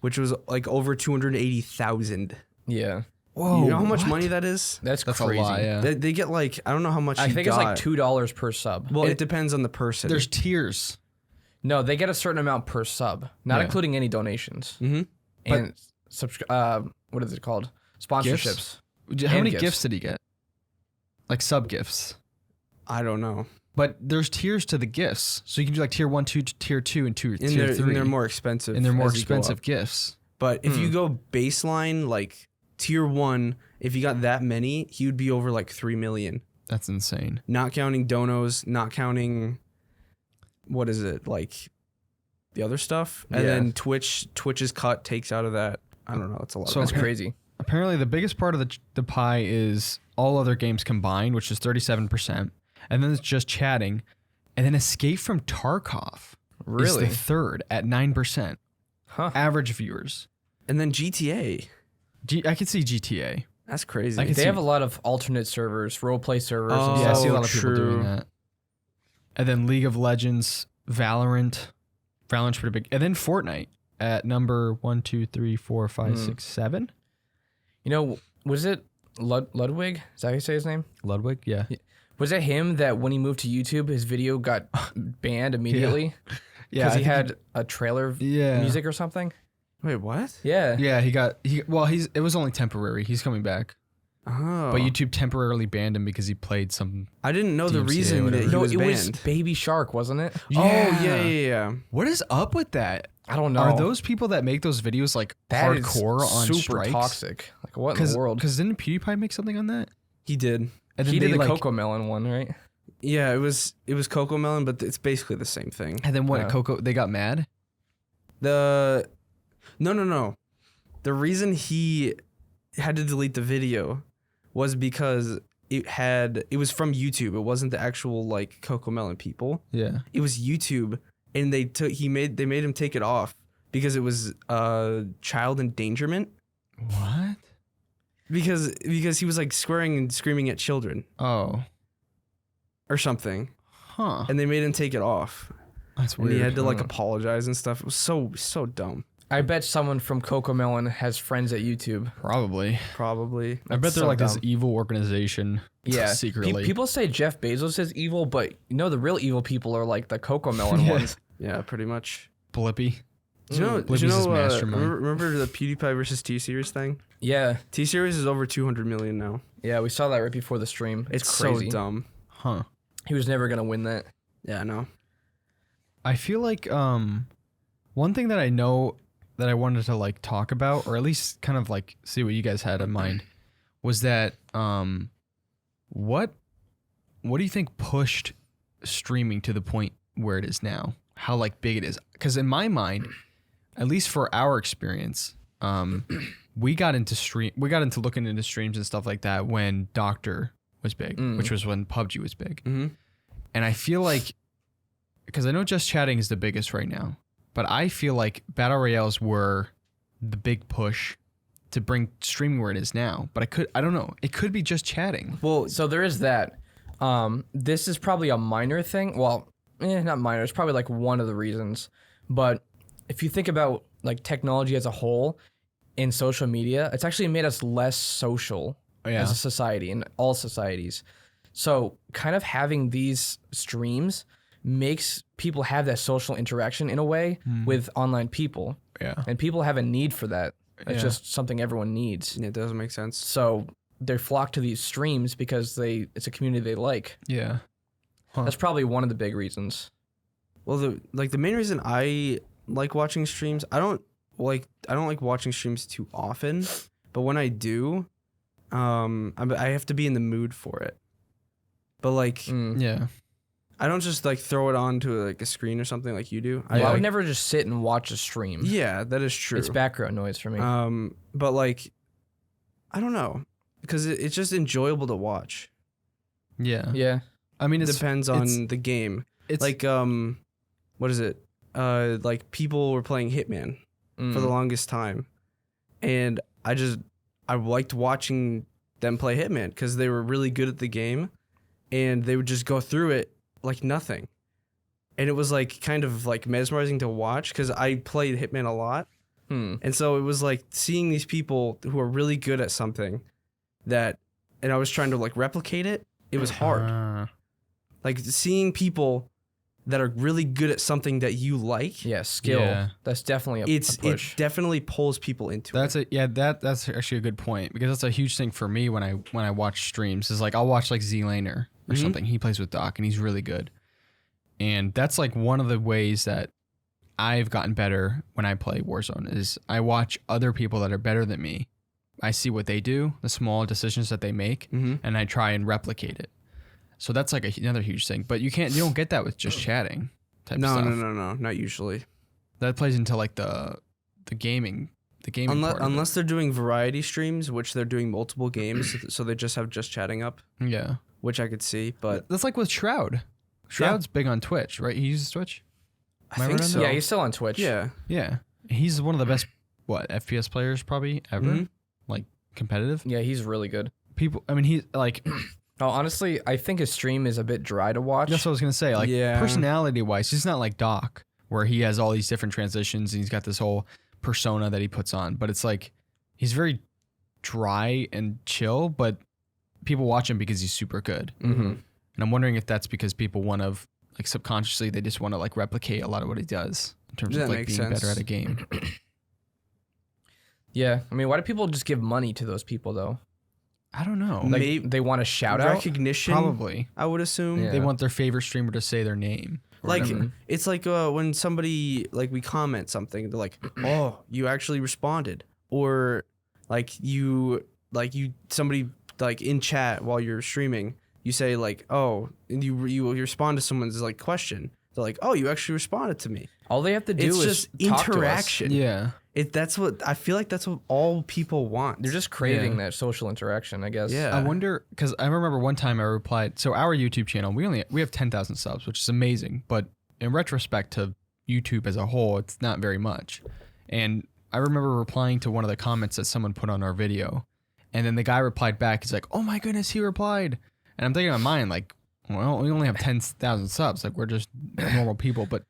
Which was like over 280,000. Yeah. Whoa, You know how much money that is? That's That's crazy. a lot. Yeah. They get like, I don't know how much I he think got. it's like $2 per sub. Well, it depends on the person. There's tiers. No, they get a certain amount per sub, not Yeah. including any donations. Mhm. And what is it called? Sponsorships. How many gifts. gifts did he get? Like sub gifts. I don't know. But there's tiers to the gifts, so you can do like tier 1, 2, tier 2, and tier 3. And they're more expensive. and they're more as you go expensive up. gifts. But if you go baseline, like tier 1, if you got that many, he would be over like 3 million. That's insane. Not counting donos, not counting, what is it, like the other stuff? And Yeah. then Twitch's cut takes out of that. I don't know. It's a lot. So of That's money. crazy. Apparently, the biggest part of the pie is all other games combined, which is 37%. And then it's just chatting. And then Escape from Tarkov is Really? the third at 9%. Huh. Average viewers. And then GTA. I could see GTA. That's crazy. I can They see- have a lot of alternate servers, roleplay servers. Oh, and Yeah, I stuff. see a lot of people true. doing that. And then League of Legends, Valorant. Valorant's pretty big. And then Fortnite at number 1, 2, 3, 4, 5, 6, 7. You know, was it Ludwig? Is that how you say his name? Ludwig, yeah. Was it him that when he moved to YouTube, his video got banned immediately? Because he had a trailer music or something? Wait, what? Yeah. Yeah, it was only temporary. He's coming back. Oh. But YouTube temporarily banned him because he played some. I didn't know the DMCA, reason that whatever. he was it banned. was Baby Shark, wasn't it? Oh, yeah. What is up with that? I don't know. Are those people that make those videos like That is hardcore on super strikes? toxic? Like what in the world? Because didn't PewDiePie make something on that? He did. And then He did they, the like, Coco Melon one, right? Yeah, it was Coco Melon, but it's basically the same thing. And then what? Yeah. Coco? They got mad. No. The reason he had to delete the video was because it was from YouTube. It wasn't the actual like Coco Melon people. Yeah. It was YouTube, and they made him take it off because it was child endangerment. What? Because he was like swearing and screaming at children Oh. or something, Huh. and they made him take it off. That's And weird. he had to like Huh. apologize and stuff. It was so dumb. I bet someone from Coco Melon has friends at YouTube. Probably. Probably. I bet That's they're so like this dumb. evil organization. Yeah, Secretly. people say Jeff Bezos is evil, but you know the real evil people are like the Coco Melon Yeah. ones. Yeah, pretty much. Blippy. Do you know? Blippi's his mastermind. Remember the PewDiePie versus T-Series thing? Yeah, T-Series is over 200 million now. yeah, we saw that right before the stream. It's crazy. so dumb. Huh. He was never gonna win that. Yeah, no. I feel like one thing that I know that I wanted to like talk about, or at least kind of like see what you guys had in mind, was that what do you think pushed streaming to the point where it is now? How like big it is? Because in my mind, at least for our experience, we got into looking into streams and stuff like that when Doctor was big, which was when PUBG was big. Mm-hmm. And I feel like, because I know just chatting is the biggest right now, but I feel like battle royales were the big push to bring streaming where it is now. But I don't know. It could be just chatting. Well, so there is that. This is probably a minor thing. Well, not minor. It's probably like one of the reasons. But if you think about like technology as a whole in social media, it's actually made us less social as a society in all societies. So kind of having these streams makes people have that social interaction in a way with online people. Yeah. And people have a need for that. It's Yeah. just something everyone needs. Yeah, it doesn't make sense. So they flock to these streams because it's a community they like. Yeah. Huh. That's probably one of the big reasons. Well, the main reason I like watching streams, I don't like watching streams too often, but when I do, I have to be in the mood for it. But like, Yeah. I don't just like throw it onto like a screen or something like you do. I like, would never just sit and watch a stream. Yeah, that is true. It's background noise for me. But like, I don't know, because it's just enjoyable to watch. Yeah. yeah. I mean, It it's depends on the game. it's Like, what is it? Like people were playing Hitman for the longest time, and I liked watching them play Hitman because they were really good at the game, and they would just go through it like nothing, and it was like kind of like mesmerizing to watch because I played Hitman a lot, and so it was like seeing these people who are really good at something and I was trying to like replicate it. It was hard. Like seeing people that are really good at something that you like. Yeah, skill. Yeah. That's definitely a push. It definitely pulls people into That's it. that's actually a good point, because that's a huge thing for me when I watch streams. Is like I'll watch like Z-Laner or something. He plays with Doc and he's really good. And that's like one of the ways that I've gotten better when I play Warzone is I watch other people that are better than me. I see what they do, the small decisions that they make, and I try and replicate it. So that's like another huge thing. But you don't get that with just chatting type stuff. No, not usually. That plays into like the gaming part of it. Unless they're doing variety streams, which they're doing multiple games, so they just have just chatting up, Yeah. which I could see. But That's like with Shroud. Shroud's big on Twitch, right? He uses Twitch? I think right on so. that? Yeah, he's still on Twitch. Yeah. Yeah. He's one of the best, FPS players probably ever? Mhm. Like, competitive? Yeah, he's really good. People, I mean, he's like, Oh, honestly, I think his stream is a bit dry to watch. that's what I was going to say. Like, Yeah. personality-wise, he's not like Doc, where he has all these different transitions and he's got this whole persona that he puts on. But it's like, he's very dry and chill, but people watch him because he's super good. Mm-hmm. And I'm wondering if that's because people want to, like, subconsciously, they just want to, like, replicate a lot of what he does in terms That of, like, makes being sense. better at a game. Yeah, I mean, why do people just give money to those people though? I don't know. Like Maybe they want a shout out. recognition. Probably. I would assume. Yeah. They want their favorite streamer to say their name. or Like whatever. it's like when somebody like we comment something, they're like, "Oh, you actually responded," or like somebody like in chat while you're streaming, you say like, "Oh," and you respond to someone's like question. They're like, "Oh, you actually responded to me." All they have to do It's is just talk to us. interaction. yeah. That's what I feel like. That's what all people want. They're just craving Yeah. that social interaction, I guess. Yeah. I wonder because I remember one time I replied. So our YouTube channel, we have 10,000 subs, which is amazing. But in retrospect to YouTube as a whole, it's not very much. And I remember replying to one of the comments that someone put on our video, and then the guy replied back. He's like, "Oh my goodness, he replied." And I'm thinking in my mind like, well, we only have 10,000 subs. Like we're just normal people, but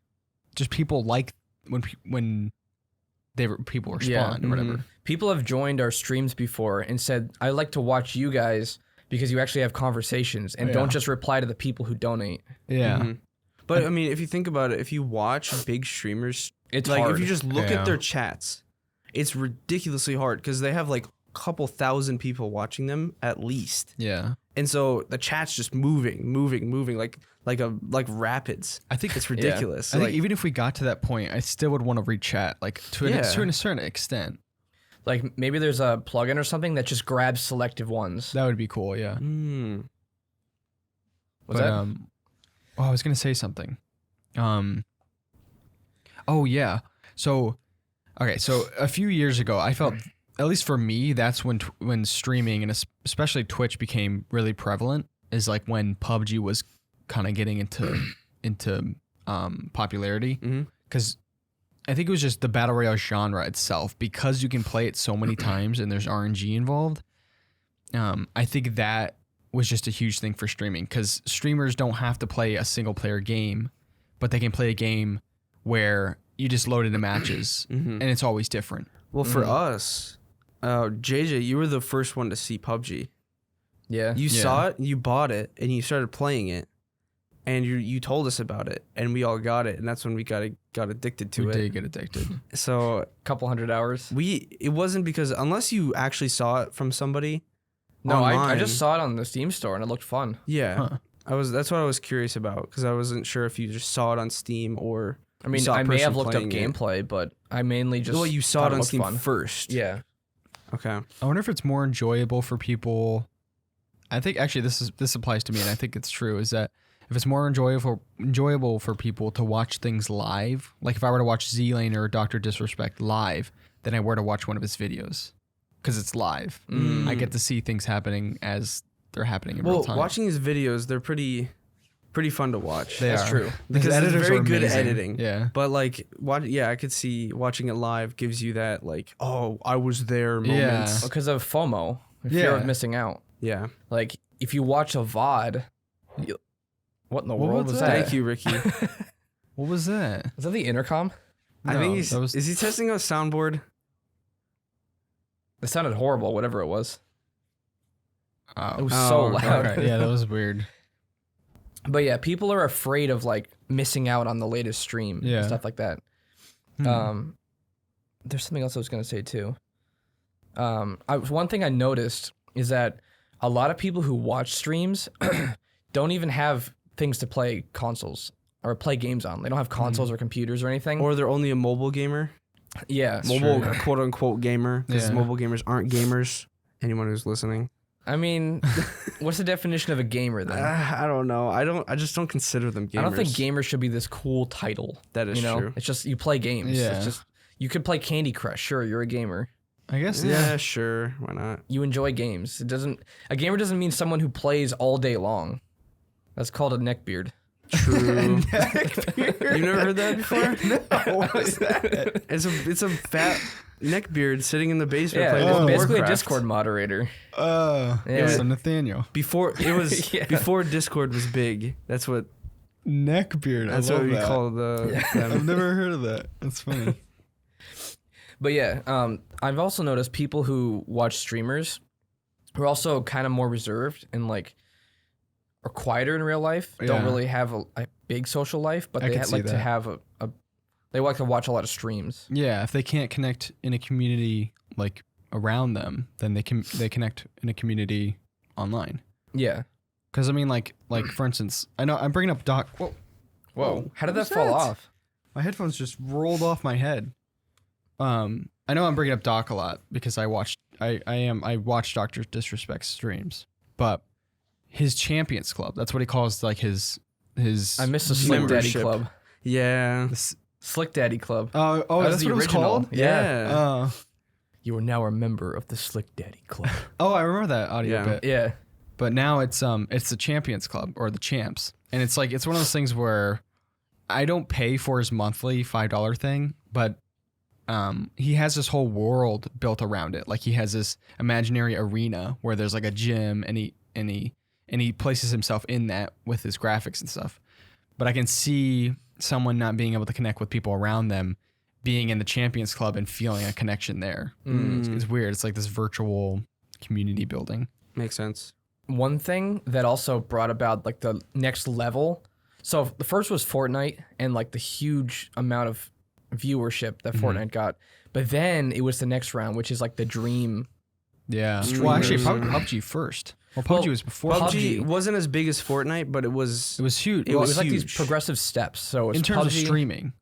just people like when people respond or whatever. People have joined our streams before and said, I like to watch you guys because you actually have conversations and don't just reply to the people who donate. Yeah. But I mean, if you think about it, if you watch big streamers, It's like hard. if you just look Yeah. at their chats, it's ridiculously hard because they have like a couple thousand people watching them at least, Yeah. and so the chat's just moving like rapids. I think It's ridiculous. I think Like, even if we got to that point, I still would want to read chat, like to a certain extent. Like maybe there's a plugin or something that just grabs selective ones. That would be cool. Yeah. mm, Was that? I was gonna say something. Oh yeah. So, okay. So a few years ago, I felt, at least for me, that's when streaming and especially Twitch became really prevalent. Is like when PUBG was kind of getting into popularity. Mhm. Because I think it was just the battle royale genre itself, because you can play it so many times and there's RNG involved. I think that was just a huge thing for streaming, because streamers don't have to play a single player game, but they can play a game where you just load into matches and it's always different. well, for us, JJ, you were the first one to see PUBG. Yeah. You saw it, you bought it, and you started playing it, and you told us about it, and we all got it, and that's when we got addicted to We it. did get addicted. So Couple 100 hours. it wasn't because unless you actually saw it from somebody. No, I online, just saw it on the Steam store and it looked fun. Yeah, that's what I was curious about, because I wasn't sure if you just saw it on Steam or. I mean, saw a I may person have looked up playing it. gameplay, but I mainly just Well, you saw thought it on looked Steam fun. first. Yeah. Okay. I wonder if it's more enjoyable for people. I think actually this applies to me, and I think it's true, is that if it's more enjoyable for people to watch things live, like if I were to watch Z-Lane or Dr. Disrespect live, than I were to watch one of his videos, because it's live. I get to see things happening as they're happening in real time. Watching his videos, they're pretty fun to watch. They That's are. true. Because The it's editors very are good amazing. editing. Yeah. But like, I could see watching it live gives you that like, oh, I was there moments. Because of FOMO, fear Yeah. of missing out. Yeah. Like, if you watch a VOD, what in the world was was that? that? Thank you, Ricky. What was that? Is that the intercom? I think that was is he testing a soundboard? It sounded horrible, whatever it was. It was Oh, so okay. loud. okay. Yeah, that was weird. But yeah, people are afraid of like missing out on the latest stream Yeah. and stuff like that. There's something else I was gonna say too. One thing I noticed is that a lot of people who watch streams don't even have things to play consoles or play games on. They don't have consoles or computers or anything. Or they're only a mobile gamer? yeah, Mobile quote unquote gamer. Because Yeah. mobile gamers aren't gamers. Anyone who's listening. I mean, what's the definition of a gamer then? I don't know. I just don't consider them gamers. I don't think gamer should be this cool title. That is you know? true. It's just you play games. Yeah. It's just you could play Candy Crush. Sure, you're a gamer. I guess. Yeah, sure. Why not? You enjoy games. A gamer doesn't mean someone who plays all day long. That's called a neckbeard. True. You've never heard that before? No, what was that? It's a fat neckbeard sitting in the basement Yeah, playing it's World of basically a Warcraft. Discord moderator. Yeah. So Nathaniel. Before it was Yeah. before Discord was big. That's what Neckbeard. that's what we call the I've them. never heard of that. That's funny. But yeah, I've also noticed people who watch streamers who are also kind of more reserved and like are quieter in real life. Don't Yeah. really have a big social life, but I they could see like to that. have they like to watch a lot of streams. Yeah, if they can't connect in a community like around them, then they connect in a community online. Yeah. Because I mean, like for instance, I know I'm bringing up Doc. Whoa. How did that What was fall that? off? My headphones just rolled off my head. I know I'm bringing up Doc a lot because I watch Dr. Disrespect's streams, but his Champions Club, that's what he calls like his I missed the Slick Daddy Membership. Club. Yeah. Slick Daddy Club. Oh, That was that's the what it was original. called? Yeah. You are now a member of the Slick Daddy Club. Oh, I remember that audio Yeah. bit. Yeah. But now it's the Champions Club or the Champs. And it's like it's one of those things where I don't pay for his monthly $5 thing, but he has this whole world built around it. Like he has this imaginary arena where there's like a gym and he places himself in that with his graphics and stuff. But I can see someone not being able to connect with people around them being in the Champions Club and feeling a connection there. It's weird. It's like this virtual community building. Makes sense. One thing that also brought about like the next level. So the first was Fortnite and like the huge amount of viewership that Fortnite got. But then it was the next round, which is like the Dream. Yeah. Streamers. Well, actually, probably PUBG first. Well, PUBG was before. PUBG PUBG wasn't as big as Fortnite, but it was. It was huge. It was like huge. these progressive steps. So it was in terms of PUBG, streaming.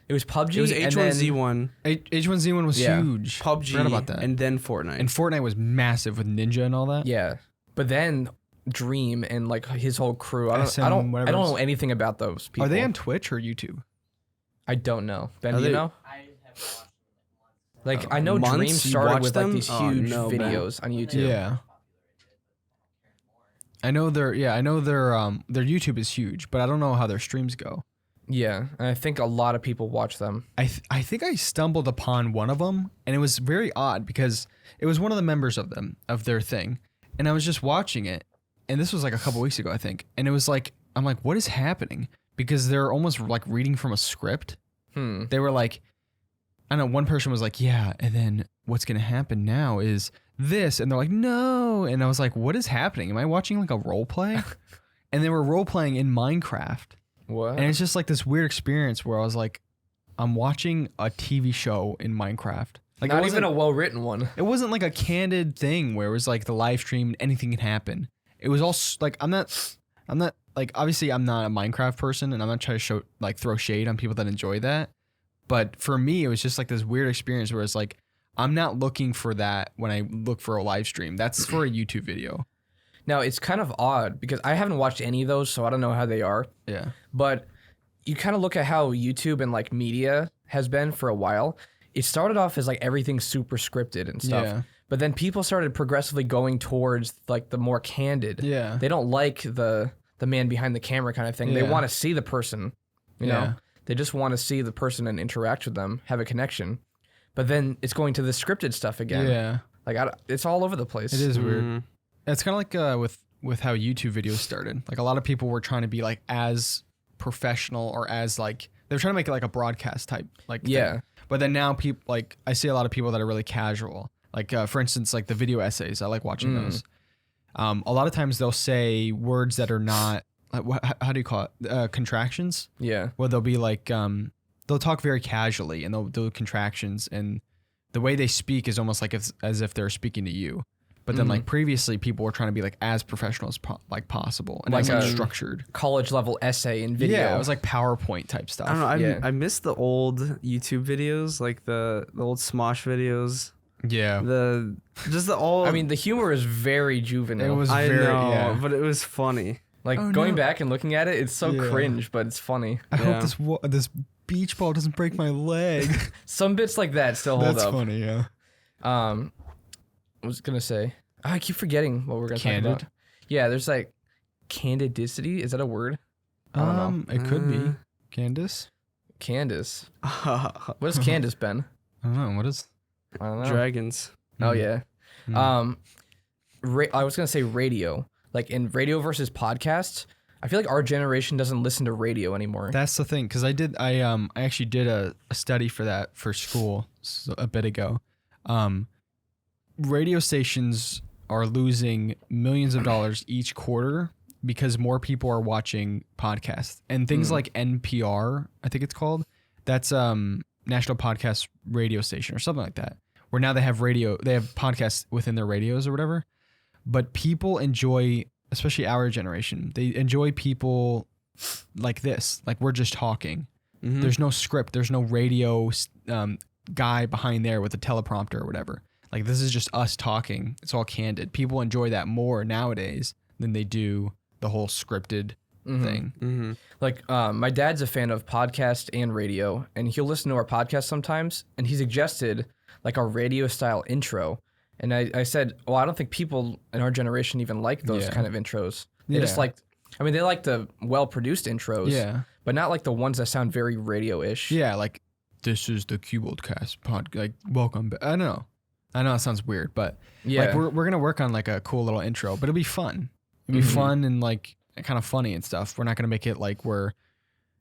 It was PUBG. It was and then- H1Z1, H1Z1 was Yeah. huge. PUBG, Forgot about that. and then Fortnite. And Fortnite was massive with Ninja and all that. Yeah. But then Dream and like his whole crew. I SM, don't whatever know it's- anything about those people. Are they on Twitch or YouTube? I don't know. Ben, Are do you they- know? Like I know Months? Dream You started watched with like them? these Oh, huge no, Ben. videos on YouTube. Yeah. I know their YouTube is huge, but I don't know how their streams go. Yeah, and I think a lot of people watch them. I think I stumbled upon one of them, and it was very odd because it was one of the members of their thing, and I was just watching it, and this was like a couple weeks ago, I think, and it was like I'm like, what is happening? Because they're almost like reading from a script. They were like, I don't know, one person was like, yeah, and then what's gonna happen now is this, and they're like, no, and I was like, what is happening? Am I watching like a role play? And they were role playing in Minecraft. What? And it's just like this weird experience where I was like, I'm watching a TV show in Minecraft. Like Not it even wasn't, a well-written one. it wasn't like a candid thing where it was like the live stream, anything can happen. It was all like, I'm not like, obviously I'm not a Minecraft person and I'm not trying to throw shade on people that enjoy that. But for me, it was just like this weird experience where it's like, I'm not looking for that when I look for a live stream. That's for a YouTube video. Now, it's kind of odd because I haven't watched any of those, so I don't know how they are. Yeah. But you kind of look at how YouTube and like media has been for a while. It started off as like everything super scripted and stuff. Yeah. But then people started progressively going towards like the more candid. Yeah. They don't like the man behind the camera kind of thing. They Yeah. want to see the person, you Yeah. know? They just want to see the person and interact with them, have a connection. But then it's going to the scripted stuff again. Yeah. Like it's all over the place. It is weird. Mm. It's kind of like with how YouTube videos started. Like a lot of people were trying to be like as professional or as like they're trying to make it like a broadcast type like Yeah. thing. But then now people like I see a lot of people that are really casual. Like for instance, like the video essays. I like watching those. A lot of times they'll say words that are not how do you call it contractions? Yeah. Where they'll be like they'll talk very casually and they'll do contractions and the way they speak is almost like as if they're speaking to you. But then, like previously, people were trying to be like as professional as possible and Like as like a structured. College level essay in video. Yeah, it was like PowerPoint type stuff. I don't know. Yeah. I miss the old YouTube videos, like the old Smosh videos. Yeah, The all. I mean, the humor is very juvenile. it was I very. know, Yeah. but it was funny. like Oh, going no. back and looking at it, it's so Yeah. cringe, but it's funny. I Yeah. hope this beach ball doesn't break my leg. Some bits like that still hold That's up. funny. Yeah. I was gonna say, I keep forgetting what we're gonna talk Candid? about. Yeah, there's like candidicity. Is that a word? I don't know. It could be Candace. Candace. What is Candace, Ben? I don't know what is. I don't know. Dragons. Oh yeah. Mm. I was gonna say radio. Like in radio versus podcasts, I feel like our generation doesn't listen to radio anymore. That's the thing, because I actually did a study for that for school a bit ago. Radio stations are losing millions of dollars each quarter because more people are watching podcasts and things like NPR, I think it's called. That's National Podcast Radio Station or something like that. where now they have podcasts within their radios or whatever. But people enjoy, especially our generation, they enjoy people like this. Like we're just talking. Mhm. There's no script. There's no radio guy behind there with a teleprompter or whatever. Like this is just us talking. It's all candid. People enjoy that more nowadays than they do the whole scripted thing. Mm-hmm. Like, my dad's a fan of podcast and radio, and he'll listen to our podcast sometimes, and he suggested like a radio style intro. And I said, well, I don't think people in our generation even like those kind of intros. They just like, I mean, they like the well-produced intros, but not like the ones that sound very radio-ish. Yeah, like, this is the CuboldCast pod. Like, welcome back. I know it sounds weird, but like we're going to work on like a cool little intro, but it'll be fun. It'll be fun and like kind of funny and stuff. We're not going to make it like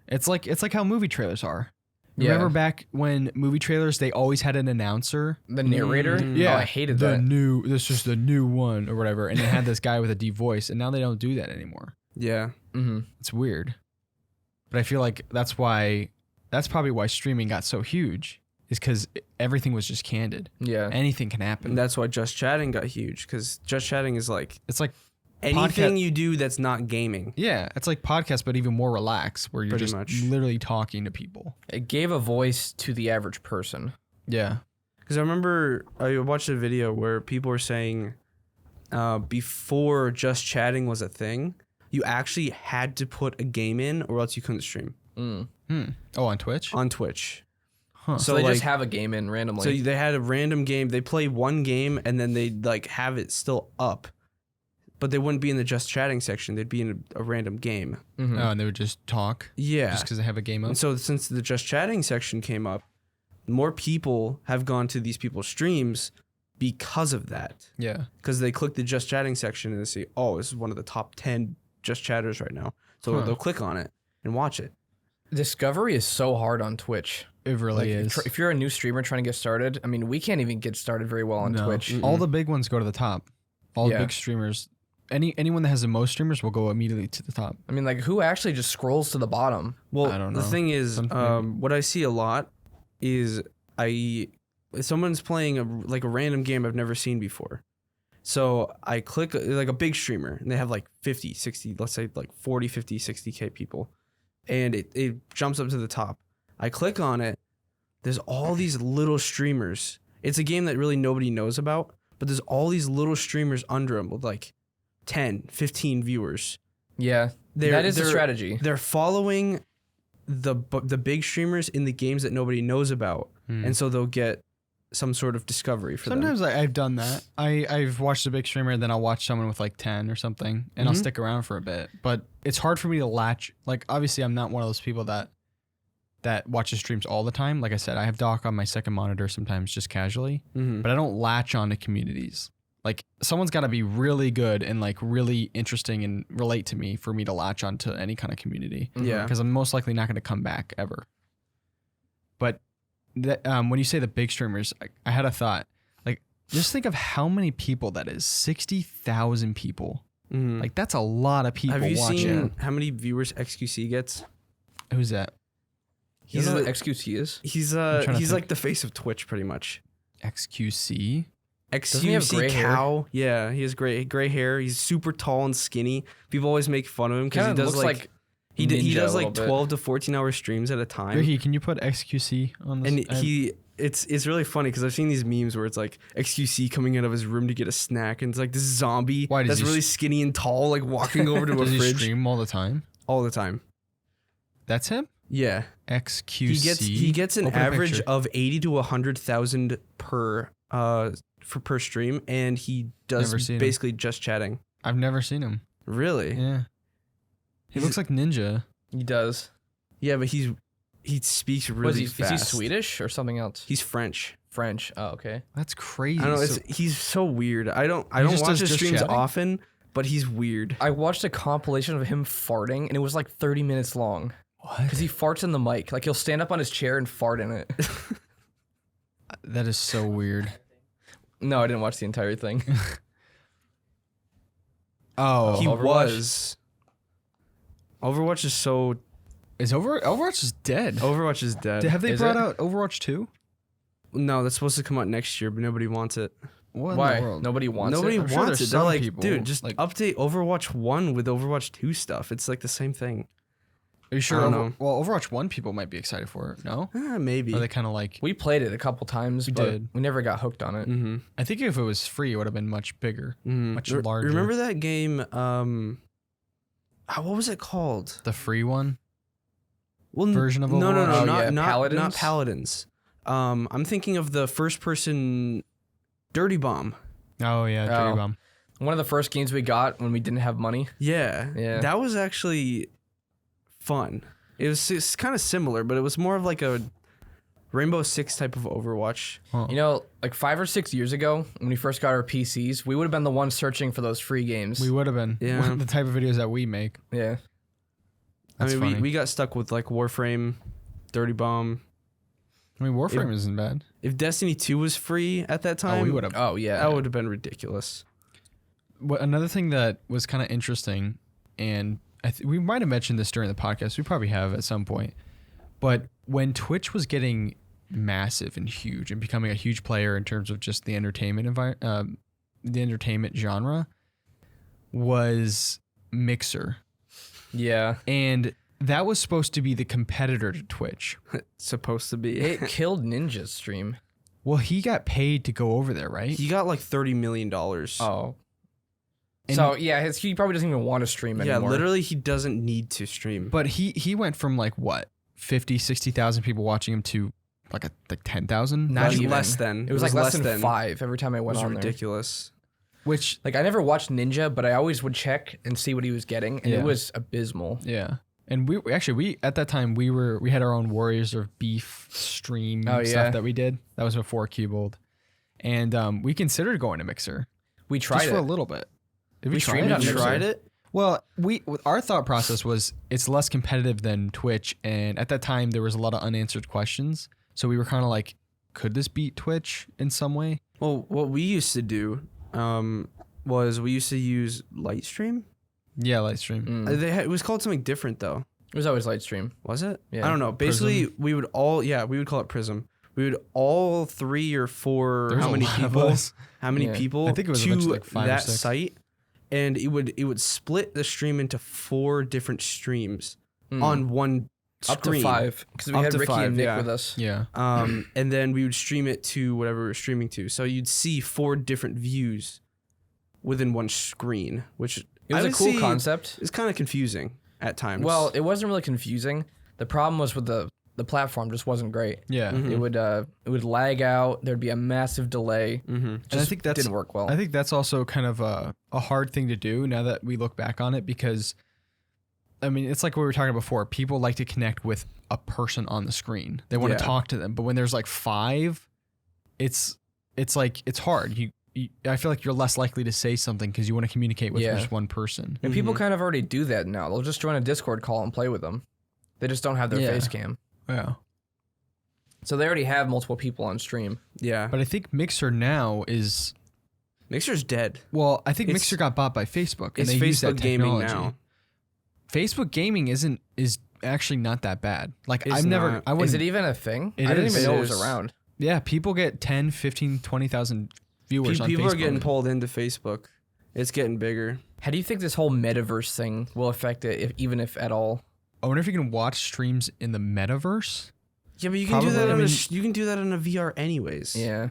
it's like how movie trailers are. Remember back when movie trailers, they always had an announcer? The narrator? Yeah. Oh, I hated that. This is the new one or whatever. And it had this guy with a deep voice, and now they don't do that anymore. Yeah. Mm-hmm. It's weird. But I feel like that's probably why streaming got so huge, is because everything was just candid. Yeah. Anything can happen. And that's why Just Chatting got huge, because Just Chatting is like It's like anything you do that's not gaming. Yeah, it's like podcast, but even more relaxed, where you're Pretty just much. literally talking to people. It gave a voice to the average person. Yeah. Because I remember I watched a video where people were saying before Just Chatting was a thing, you actually had to put a game in or else you couldn't stream. Oh, on Twitch? On Twitch. Huh. So they like, just have a game in randomly. So they had a random game. They play one game and then they'd like have it still up. But they wouldn't be in the Just Chatting section. They'd be in a random game. Oh, and they would just talk? Yeah. Just because they have a game up? And so since the Just Chatting section came up, more people have gone to these people's streams because of that. Yeah. Because they click the Just Chatting section and they see, oh, this is one of the top 10 Just Chatters right now. So they'll click on it and watch it. Discovery is so hard on Twitch. It really is. If you're a new streamer trying to get started, I mean, we can't even get started very well on Twitch. All the big ones go to the top. All the big streamers. Anyone that has the most streamers will go immediately to the top. I mean, like, who actually just scrolls to the bottom? Well, I don't know. the thing is, what I see a lot is someone's playing a random game I've never seen before. So I click like a big streamer and they have like 50, 60, let's say like 40, 50, 60K people. And it jumps up to the top. I click on it. There's all these little streamers. It's a game that really nobody knows about, but there's all these little streamers under them with like 10, 15 viewers. Yeah, that is the strategy. They're following the big streamers in the games that nobody knows about. And so they'll get some sort of discovery for them. Sometimes I've done that. I've watched a big streamer, and then I'll watch someone with like 10 or something, and I'll stick around for a bit. But it's hard for me to latch. Like, obviously, I'm not one of those people that watches streams all the time. Like I said, I have Doc on my second monitor sometimes just casually, but I don't latch on to communities. Like, someone's got to be really good and like really interesting and relate to me for me to latch on to any kind of community. Yeah. Because I'm most likely not going to come back ever. But when you say the big streamers, I had a thought. Like, just think of how many people that is. 60,000 people. Like, that's a lot of people watching. Have you seen how many viewers XQC gets? Who's that? You know what XQC is? He's like the face of Twitch pretty much. XQC? Doesn't he have XQC gray cow. Yeah, he has gray hair. He's super tall and skinny. People always make fun of him because he does like he does like 12 to 14 hour streams at a time. Rickey, can you put XQC on this? And it's really funny because I've seen these memes where it's like XQC coming out of his room to get a snack, and it's like this zombie that's really skinny and tall, like walking over to a does fridge. He stream all the time? All the time. That's him? Yeah. XQC. He gets an Open a average picture. of 80 to 100,000 per stream, and he does basically just chatting. I've never seen him. Really? Yeah. He looks like Ninja. He does. Yeah, but he speaks really fast. Is he Swedish or something else? He's French. French. Oh, okay. That's crazy. I don't know. He's so weird. I don't watch his streams often, but he's weird. I watched a compilation of him farting, and it was like 30 minutes long. What? Because he farts in the mic. Like, he'll stand up on his chair and fart in it. That is so weird. No, I didn't watch the entire thing. Oh, he Overwatch? was. Overwatch is so. Overwatch is dead. Overwatch is dead. Have they Is brought it? out Overwatch 2? No, that's supposed to come out next year, but nobody wants it. What in Why? the world? Nobody wants Nobody it. I'm sure wants there's it. They're some like, people, dude, just like- update Overwatch 1 with Overwatch 2 stuff. It's like the same thing. Are you sure? I don't know. Well, Overwatch 1 people might be excited for it. No? Maybe. Are they kind of like? We played it a couple times, We but did. we never got hooked on it. Mm-hmm. I think if it was free, it would have been much bigger, much larger. Remember that game? What was it called? the free one? Well, Version of no, Overwatch? Oh, not yeah, not Paladins? not Paladins. I'm thinking of the first-person Dirty Bomb. Oh yeah, Dirty Oh. Bomb. One of the first games we got when we didn't have money. Yeah, Yeah. that was actually fun. It's kind of similar, but it was more of like a Rainbow Six type of Overwatch. You know, like 5 or 6 years ago, when we first got our PCs, we would have been the ones searching for those free games. We would have been. Yeah. The type of videos that we make. Yeah. That's I mean, funny. we got stuck with like Warframe, Dirty Bomb. I mean, Warframe isn't bad. If Destiny 2 was free at that time, we would have. Oh, yeah. that would have been ridiculous. Another thing that was kind of interesting, and we might have mentioned this during the podcast. We probably have at some point. But when Twitch was getting massive and huge and becoming a huge player in terms of just the entertainment the entertainment genre, was Mixer, Yeah. and that was supposed to be the competitor to Twitch. Supposed to be. It killed Ninja's stream. Well, he got paid to go over there, right? He got like $30 million. Oh. And- So, yeah, he probably doesn't even want to stream yeah, anymore. literally, he doesn't need to stream. But he went from like what 50, 60,000 people watching him to like 10,000. Not Less- even. less than. It was like less than 5 every time I It went was on there. ridiculous. Which Like, I never watched Ninja, but I always would check and see what he was getting, and Yeah. it was abysmal. yeah. And we at that time we had our own Warriors of Beef stream Oh, yeah. stuff that we did. That was before Cubold. And we considered going to Mixer We tried just it. for a little bit. Did We streamed it? on You Mixer. tried it? Well, our thought process was it's less competitive than Twitch, and at that time there was a lot of unanswered questions. So we were kind of like, could this beat Twitch in some way? Well, what we used to do was we used to use Lightstream. Yeah, Lightstream. Mm. It was called something different though. It was always Lightstream. Was it? Yeah. I don't know. Basically, we would call it Prism. We would all 3 or 4 There was how a many lot of people? us. How many Yeah. people I think it was to eventually like 5 or that 6. site, and it would split the stream into 4 different streams Mm. on one Up screen. to 5, because we Up had to Rickey 5, and Nick yeah. with us. Yeah. And then we would stream it to whatever we were streaming to. So you'd see 4 different views within one screen, which It was I a would cool see concept. is kind of confusing at times. Well, it wasn't really confusing. The problem was with the platform just wasn't great. Yeah. Mhm. It would lag out. There'd be a massive delay. mm-hmm. And I Just think that's didn't work well. I think that's also kind of a hard thing to do now that we look back on it, because I mean, it's like what we were talking about before. People like to connect with a person on the screen. They want Yeah. to talk to them. But when there's like 5, it's like it's hard. I feel like you're less likely to say something because you want to communicate with Yeah. just one person. And people kind of already do that now. They'll just join a Discord call and play with them. They just don't have their Yeah. face cam. Yeah. So they already have multiple people on stream. Yeah, But I think Mixer now is Mixer's dead. well, I think It's- Mixer got bought by Facebook and It's they use that Facebook gaming technology. now. Facebook gaming is actually not that bad. Like It's I've never not. I wouldn't Is it even a thing? It I didn't is. even know It it was is. around. Yeah, people get 10, 15, 20,000 viewers on People Facebook. are getting pulled into Facebook. It's getting bigger. How do you think this whole metaverse thing will affect it, even if at all? I wonder if you can watch streams in the metaverse. Yeah, but you can do that. Probably, You can do that on a VR anyways. Yeah.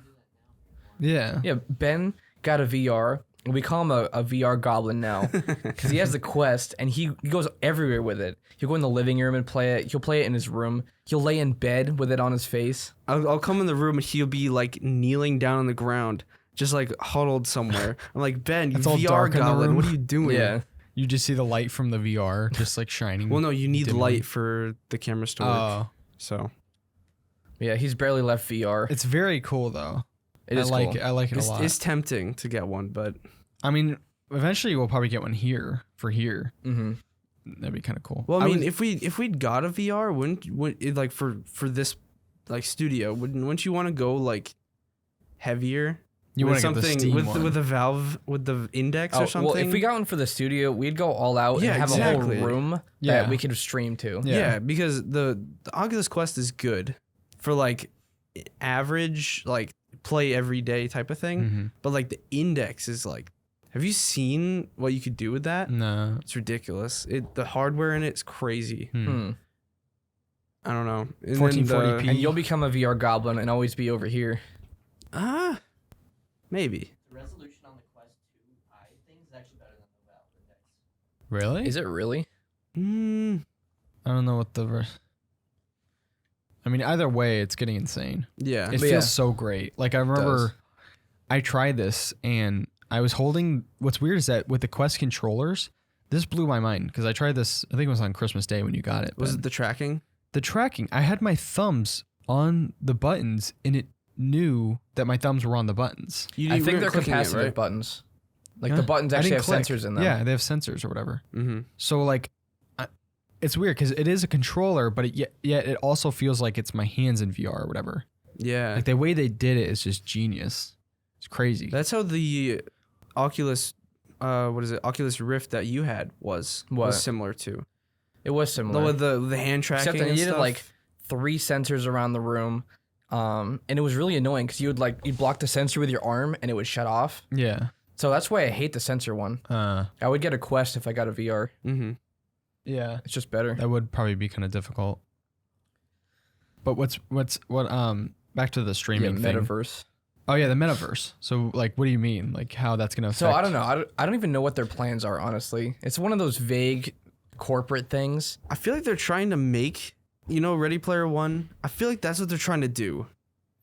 Yeah. Yeah, Ben got a VR. We call him a VR goblin now because he has the Quest and he goes everywhere with it. He'll go in the living room and play it. He'll play it in his room. He'll lay in bed with it on his face. I'll come in the room and he'll be like kneeling down on the ground, just like huddled somewhere. I'm like, Ben, you It's all VR dark in the goblin. room. What are you doing? Yeah. You just see the light from the VR just like shining. Well, no, you need dimly. light for the cameras to work. Oh, So Yeah, he's barely left VR. it's very cool though. It is I like cool. it. I like it a lot. it's tempting to get one, but I mean, eventually we'll probably get one here. Mm-hmm. That'd be kind of cool. well, I mean, if we'd got a VR, wouldn't it, like for this like studio, wouldn't you want to go like heavier? you with want to get the something Steam with one. with a Valve with the Index or something? Well, if we got one for the studio, we'd go all out Yeah, and have a exactly. whole room Yeah. that we could stream to. yeah, because the Oculus Quest is good for like average, like play every day type of thing. Mm-hmm. But like the index is like, have you seen what you could do with that? No. It's ridiculous. The hardware in it is crazy. Hmm. I don't know. And 1440p. And you'll become a VR goblin and always be over here. Maybe. The resolution on the Quest 2 I think is actually better than the Valve Index. Really? Is it really? I don't know what I mean, either way, it's getting insane. Yeah. It feels so great. Like I remember I tried this and I was holding, what's weird is that with the Quest controllers, this blew my mind because I tried this, I think it was on Christmas Day when you got it. Was it the tracking? The tracking, I had my thumbs on the buttons and it knew that my thumbs were on the buttons. I think they're clicking capacitive buttons. Like the buttons actually have sensors in them. Yeah, they have sensors or whatever. Mm-hmm. So like, it's weird because it is a controller, but yet it also feels like it's my hands in VR or whatever. Yeah. Like the way they did it is just genius. It's crazy. That's how the Oculus, Oculus Rift that you had was similar to. It was similar. The hand tracking. Except that and you needed stuff. like 3 sensors around the room. And it was really annoying because you'd block the sensor with your arm and it would shut off. Yeah. So that's why I hate the sensor one. I would get a Quest if I got a VR. Mm-hmm. Yeah. It's just better. That would probably be kind of difficult. But what back to the streaming thing. Metaverse. Oh yeah, the metaverse. So like, what do you mean? Like how that's gonna affect? So I don't know. I don't even know what their plans are, honestly. It's one of those vague corporate things. I feel like they're trying to make, Ready Player One. I feel like that's what they're trying to do.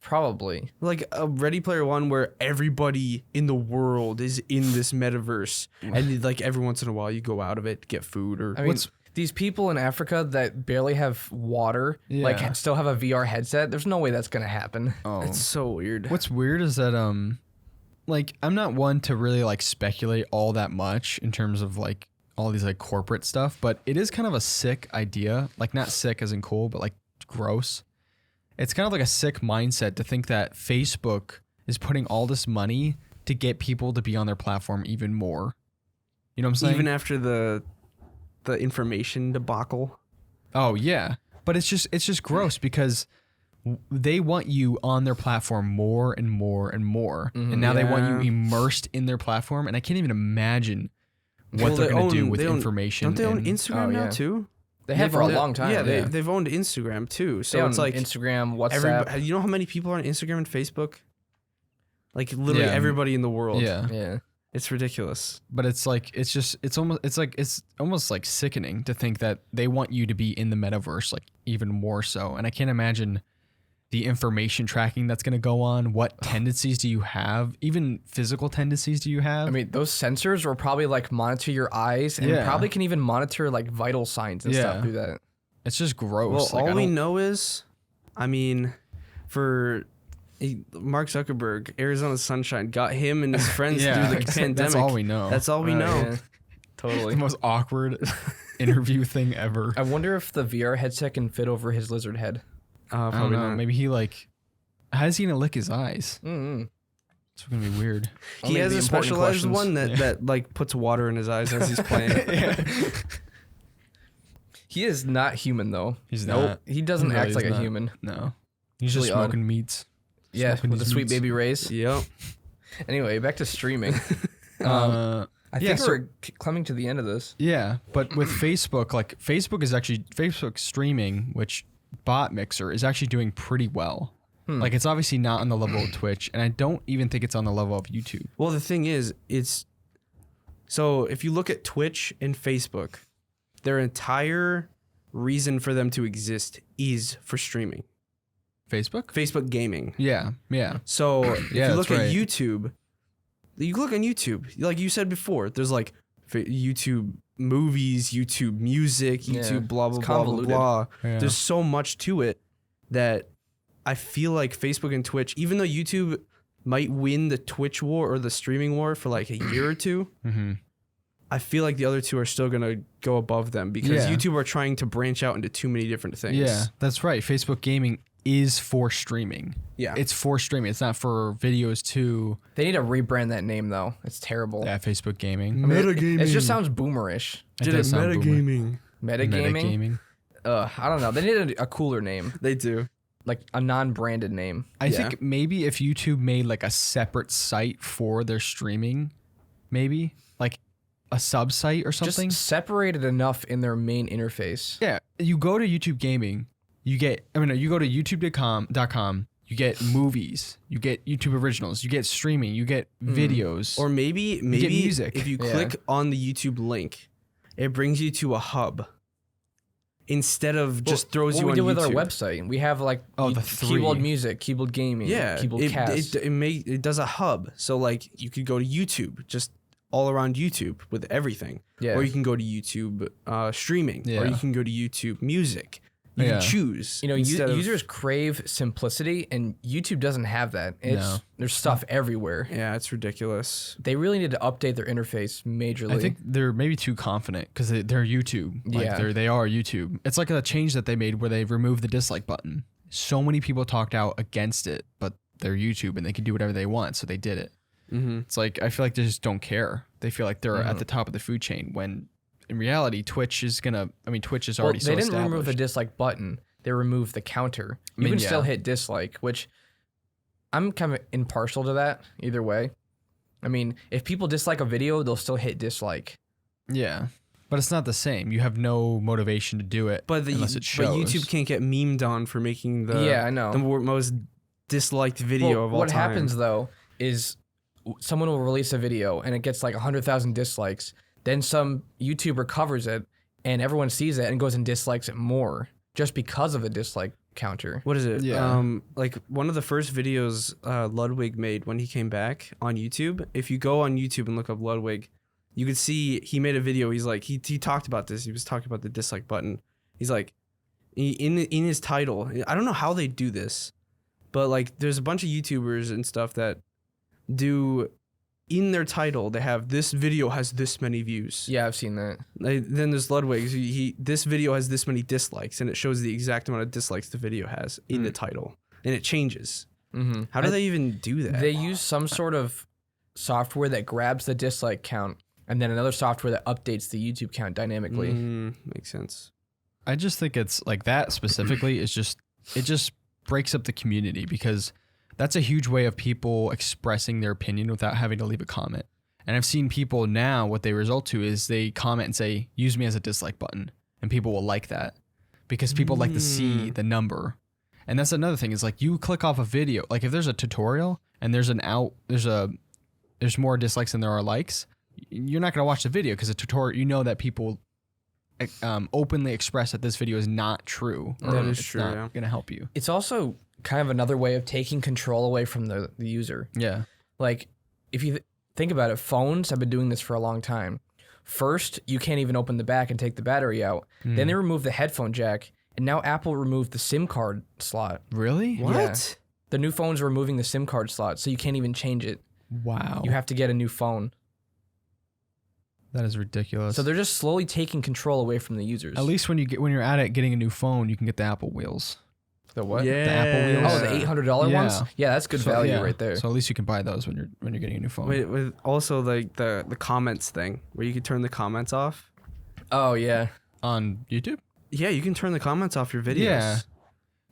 Probably. Like a Ready Player One where everybody in the world is in this metaverse. And like every once in a while you go out of it, get food or I mean, these people in Africa that barely have water, Yeah. still have a VR headset. There's no way that's gonna happen. Oh. It's so weird. What's weird is that like I'm not one to really like speculate all that much in terms of like all these like corporate stuff, but it is kind of a sick idea. Like not sick as in cool, but like gross. It's kind of like a sick mindset to think that Facebook is putting all this money to get people to be on their platform even more. You know what I'm saying? Even after the information debacle. Oh yeah, but it's just gross because they want you on their platform more and more and more, and now they want you immersed in their platform, and I can't even imagine what they're gonna do with information. Don't they own and- Instagram now yeah. too? They have for a long time. Yeah, Yeah, they've owned Instagram too. They So own it's like Instagram, WhatsApp. everybody. You know how many people are on Instagram and Facebook? Like literally Yeah. everybody in the world. Yeah, Yeah. It's ridiculous. but it's like it's almost like sickening to think that they want you to be in the metaverse like even more so, and I can't imagine the information tracking that's going to go on. What tendencies do you have? Even physical tendencies do you have? I mean, those sensors will probably monitor your eyes and Yeah. probably can even monitor vital signs and Yeah. stuff through that. it's just gross. Well, Like, all we know is, Mark Zuckerberg, Arizona Sunshine, got him and his friends Yeah, through the pandemic. that's all we know. That's all we know. Yeah, totally. the most awkward interview thing ever. I wonder if the VR headset can fit over his lizard head. I don't Probably know. not. Maybe he how's he gonna lick his eyes? Mm-hmm. It's gonna be weird. He Only has the a important specialized questions. one that puts water in his eyes as he's playing. He is not human though. He's Nope. not. He doesn't He really act is like a not. human. No, he's just Really odd. smoking meats. Yeah, Smoking with the his sweet meats. baby rays. Yep. Anyway, back to streaming. Uh, I yeah, think so- we're coming to the end of this. yeah, but with Facebook, Facebook streaming, which bot mixer is actually doing pretty well. Like it's obviously not on the level of Twitch, and I don't even think it's on the level of YouTube. Well, the thing is, so if you look at Twitch and Facebook, their entire reason for them to exist is for streaming. Facebook? Facebook gaming. Yeah, yeah. So if Yeah, you look that's at right. YouTube, you look on YouTube, like you said before, there's YouTube movies, YouTube music, Yeah, YouTube blah blah it's blah blah convoluted. blah. Yeah. There's so much to it that I feel like Facebook and Twitch, even though YouTube might win the Twitch war or the streaming war for a year or two, Mm-hmm. I feel like the other two are still gonna go above them because Yeah. YouTube are trying to branch out into too many different things. Yeah, that's right. Facebook gaming is for streaming. Yeah. It's for streaming. It's not for videos too. They need to rebrand that name though. It's terrible. Yeah, Facebook gaming. I mean, it just sounds boomerish. It does sound boomer. metagaming. Metagaming. Metagaming. I don't know. They need a cooler name. They do. like a non-branded name. I think maybe if YouTube made like a separate site for their streaming, maybe like a sub site or something. Just separated enough in their main interface. Yeah, you go to YouTube Gaming, you go to youtube.com, you get movies, you get YouTube originals, you get streaming, you get videos. Or maybe get music. if you click on the YouTube link, it brings you to a hub. Instead of just throws you on YouTube. What we did with our website, we have like the three. Cubold Music, Cubold Gaming, CuboldCast. It does a hub. So like you could go to YouTube, just all around YouTube with everything. Yeah. Or you can go to YouTube streaming. Yeah. Or you can go to YouTube Music. You can choose. You know, users crave simplicity, and YouTube doesn't have that. There's stuff everywhere. Yeah, it's ridiculous. They really need to update their interface majorly. I think they're maybe too confident because they're YouTube. Like they are YouTube. It's like a change that they made where they removed the dislike button. So many people talked out against it, but they're YouTube and they can do whatever they want, so they did it. Mm-hmm. It's like I feel like they just don't care. They feel like they're at the top of the food chain when in reality Twitch is already so they didn't established. remove the dislike button. They removed the counter. You can still hit dislike, which I'm kind of impartial to that either way. I mean, if people dislike a video, they'll still hit dislike. Yeah. But it's not the same. You have no motivation to do it unless it shows. But YouTube can't get memed on for making I know. the most disliked video of all what time. What happens though is someone will release a video and it gets like 100,000 dislikes. Then some YouTuber covers it and everyone sees it and goes and dislikes it more just because of the dislike counter. What is it? Yeah. Like one of the first videos Ludwig made when he came back on YouTube. If you go on YouTube and look up Ludwig, you could see he made a video. He's like, he talked about this. He was talking about the dislike button. He's like, in his title, I don't know how they do this, but like there's a bunch of YouTubers and stuff that do in their title, they have this video has this many views. Yeah, I've seen that. Then there's Ludwig. This video has this many dislikes, and it shows the exact amount of dislikes the video has in the title, and it changes. Mm-hmm. How do they even do that? They use some sort of software that grabs the dislike count, and then another software that updates the YouTube count dynamically. Makes sense. I just think it's like that specifically is just it just breaks up the community because that's a huge way of people expressing their opinion without having to leave a comment. And I've seen people now, what they result to is they comment and say, use me as a dislike button. And people will like that because people like to see the number. And that's another thing is like you click off a video, like if there's a tutorial and there's more dislikes than there are likes, you're not going to watch the video because a tutorial, you know that people openly express that this video is not true. Or That is it's true, not yeah. going to help you. It's also kind of another way of taking control away from the user. Yeah. Like, if you think about it, phones have been doing this for a long time. First, you can't even open the back and take the battery out. Then they removed the headphone jack, and now Apple removed the SIM card slot. Really? What? Yeah. The new phones are removing the SIM card slot, so you can't even change it. Wow. You have to get a new phone. That is ridiculous. So they're just slowly taking control away from the users. At least when you're at it getting a new phone, you can get the Apple wheels. The what? Yeah. The Apple wheels. Oh, the $800 ones? Yeah, that's good value right there. So at least you can buy those when you're getting a new phone. With also like the comments thing where you could turn the comments off. Oh, yeah. On YouTube? Yeah, you can turn the comments off your videos. Yeah.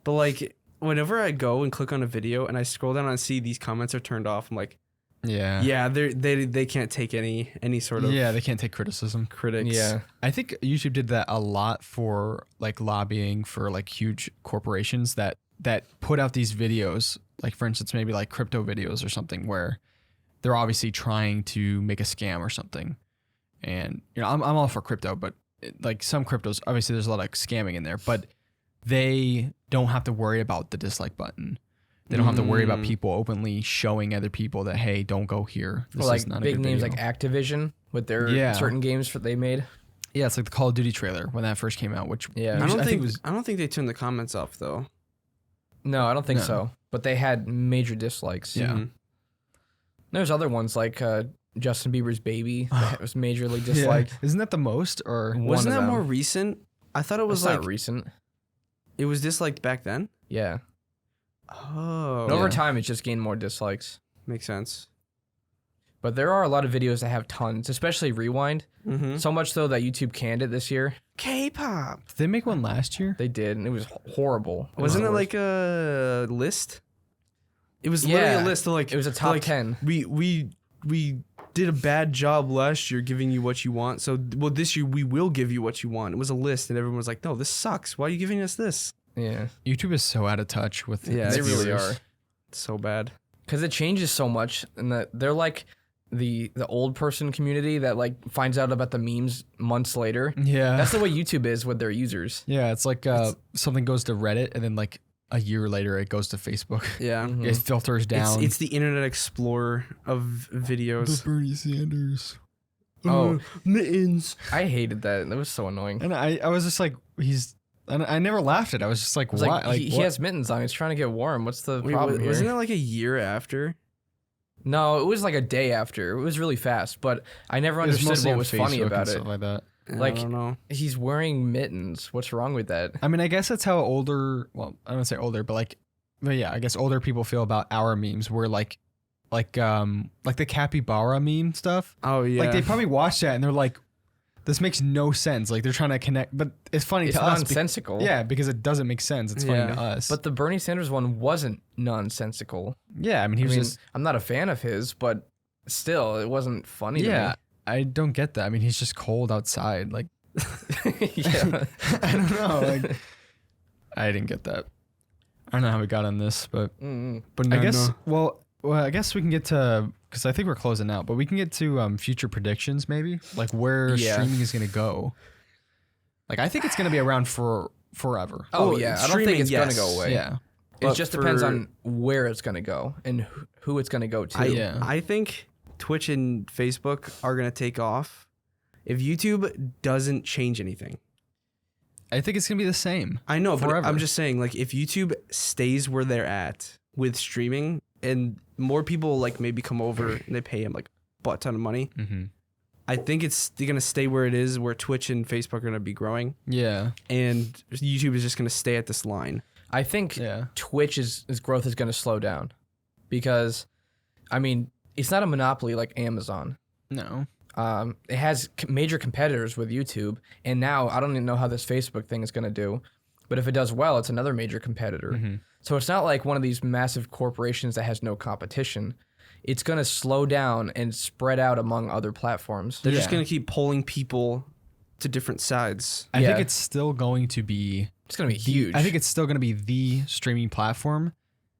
But like whenever I go and click on a video and I scroll down and see these comments are turned off, I'm like, Yeah. they can't take any sort of Yeah, they can't take criticism. critics. Yeah. I think YouTube did that a lot for like lobbying for like huge corporations that put out these videos, like for instance, maybe like crypto videos or something where they're obviously trying to make a scam or something. And you know, I'm all for crypto, but like some cryptos, obviously there's a lot of scamming in there, but they don't have to worry about the dislike button. They don't have to worry about people openly showing other people that, hey, don't go here. This Or like is not a big good names video. like Activision with their certain games that they made. Yeah, it's like the Call of Duty trailer when that first came out, which Yeah. I don't think was I don't think they turned the comments off though. No, I don't think No. so. But they had major dislikes. Yeah. Mhm. There's other ones like Justin Bieber's Baby that was majorly disliked. Yeah. Isn't that the most or One Wasn't of that more them. recent? I thought it was That's like not recent. it was disliked back then. Yeah. Oh, And over time, it's just gained more dislikes. makes sense. But there are a lot of videos that have tons, especially Rewind. Mm-hmm. So much so that YouTube canned it this year. K-pop. Did they make one last year? They did, and it was horrible. Wasn't it was like a list? It was Yeah. literally a list of like It was a top like, 10. We did a bad job last year giving you what you want. So this year we will give you what you want. It was a list, and everyone was like, "No, this sucks. Why are you giving us this?" Yeah, YouTube is so out of touch with Yeah, its they really viewers. are. It's so bad. Because it changes so much, and that they're like the old person community that like finds out about the memes months later. Yeah. That's the way YouTube is with their users. Yeah, it's like something goes to Reddit and then like a year later it goes to Facebook. Yeah. Mhm. It filters down. It's the Internet Explorer of videos. Bernie Sanders. Oh. Mittens. I hated that. That was so annoying. And I was just like, I never laughed at it. I was just like, It's what? like, he what? has mittens on. He's trying to get warm. What's the Wait, problem here? wasn't it like a year after? No, it was like a day after. It was really fast, but I never It was understood mostly what on was funny Facebook about and it. stuff like that. Like- I don't know. He's wearing mittens. What's wrong with that? I mean, I guess that's how older, well, I don't want to say older, but yeah, I guess older people feel about our memes where like the capybara meme stuff. Oh yeah. Like they probably watch that and they're like, this makes no sense. Like they're trying to connect, but it's funny It's to us. nonsensical. Yeah, because it doesn't make sense. It's funny Yeah. to us. But the Bernie Sanders one wasn't nonsensical. yeah, I mean, he was just, I'm not a fan of his, but still, it wasn't funny yeah, I don't get that. I mean, he's just cold outside. Like, to me. Yeah. I don't know. Like, I didn't get that. I don't know how we got on this, but Mm-hmm. I guess, well, I guess we can get to, because I think we're closing out, but we can get to future predictions maybe, like where Yeah. streaming is going to go. Like, I think it's going to be around for forever. Oh, Well, yeah. I don't streaming, think it's going to yes. go away. Yeah. It But just depends for- on where it's going to go and who it's going to go to. Yeah. I think Twitch and Facebook are gonna take off if YouTube doesn't change anything. I think it's going to be the same. I know, but Forever. I'm just saying, like, if YouTube stays where they're at with streaming, and more people like maybe come over and they pay them like a butt ton of money, Mm-hmm. I think they're gonna stay where it is, where Twitch and Facebook are gonna be growing, Yeah. and YouTube is just gonna stay at this line. I think Yeah. Twitch's growth is going to slow down because, I mean, it's not a monopoly like Amazon. No. It has major competitors with YouTube, and now I don't even know how this Facebook thing is going to do, but if it does well, it's another major competitor. Mhm. So it's not like one of these massive corporations that has no competition. It's going to slow down and spread out among other platforms. They're just Yeah. gonna keep pulling people to different sides. I think Yeah. it's still going to be It's going to be the- huge. I think it's still going to be the streaming platform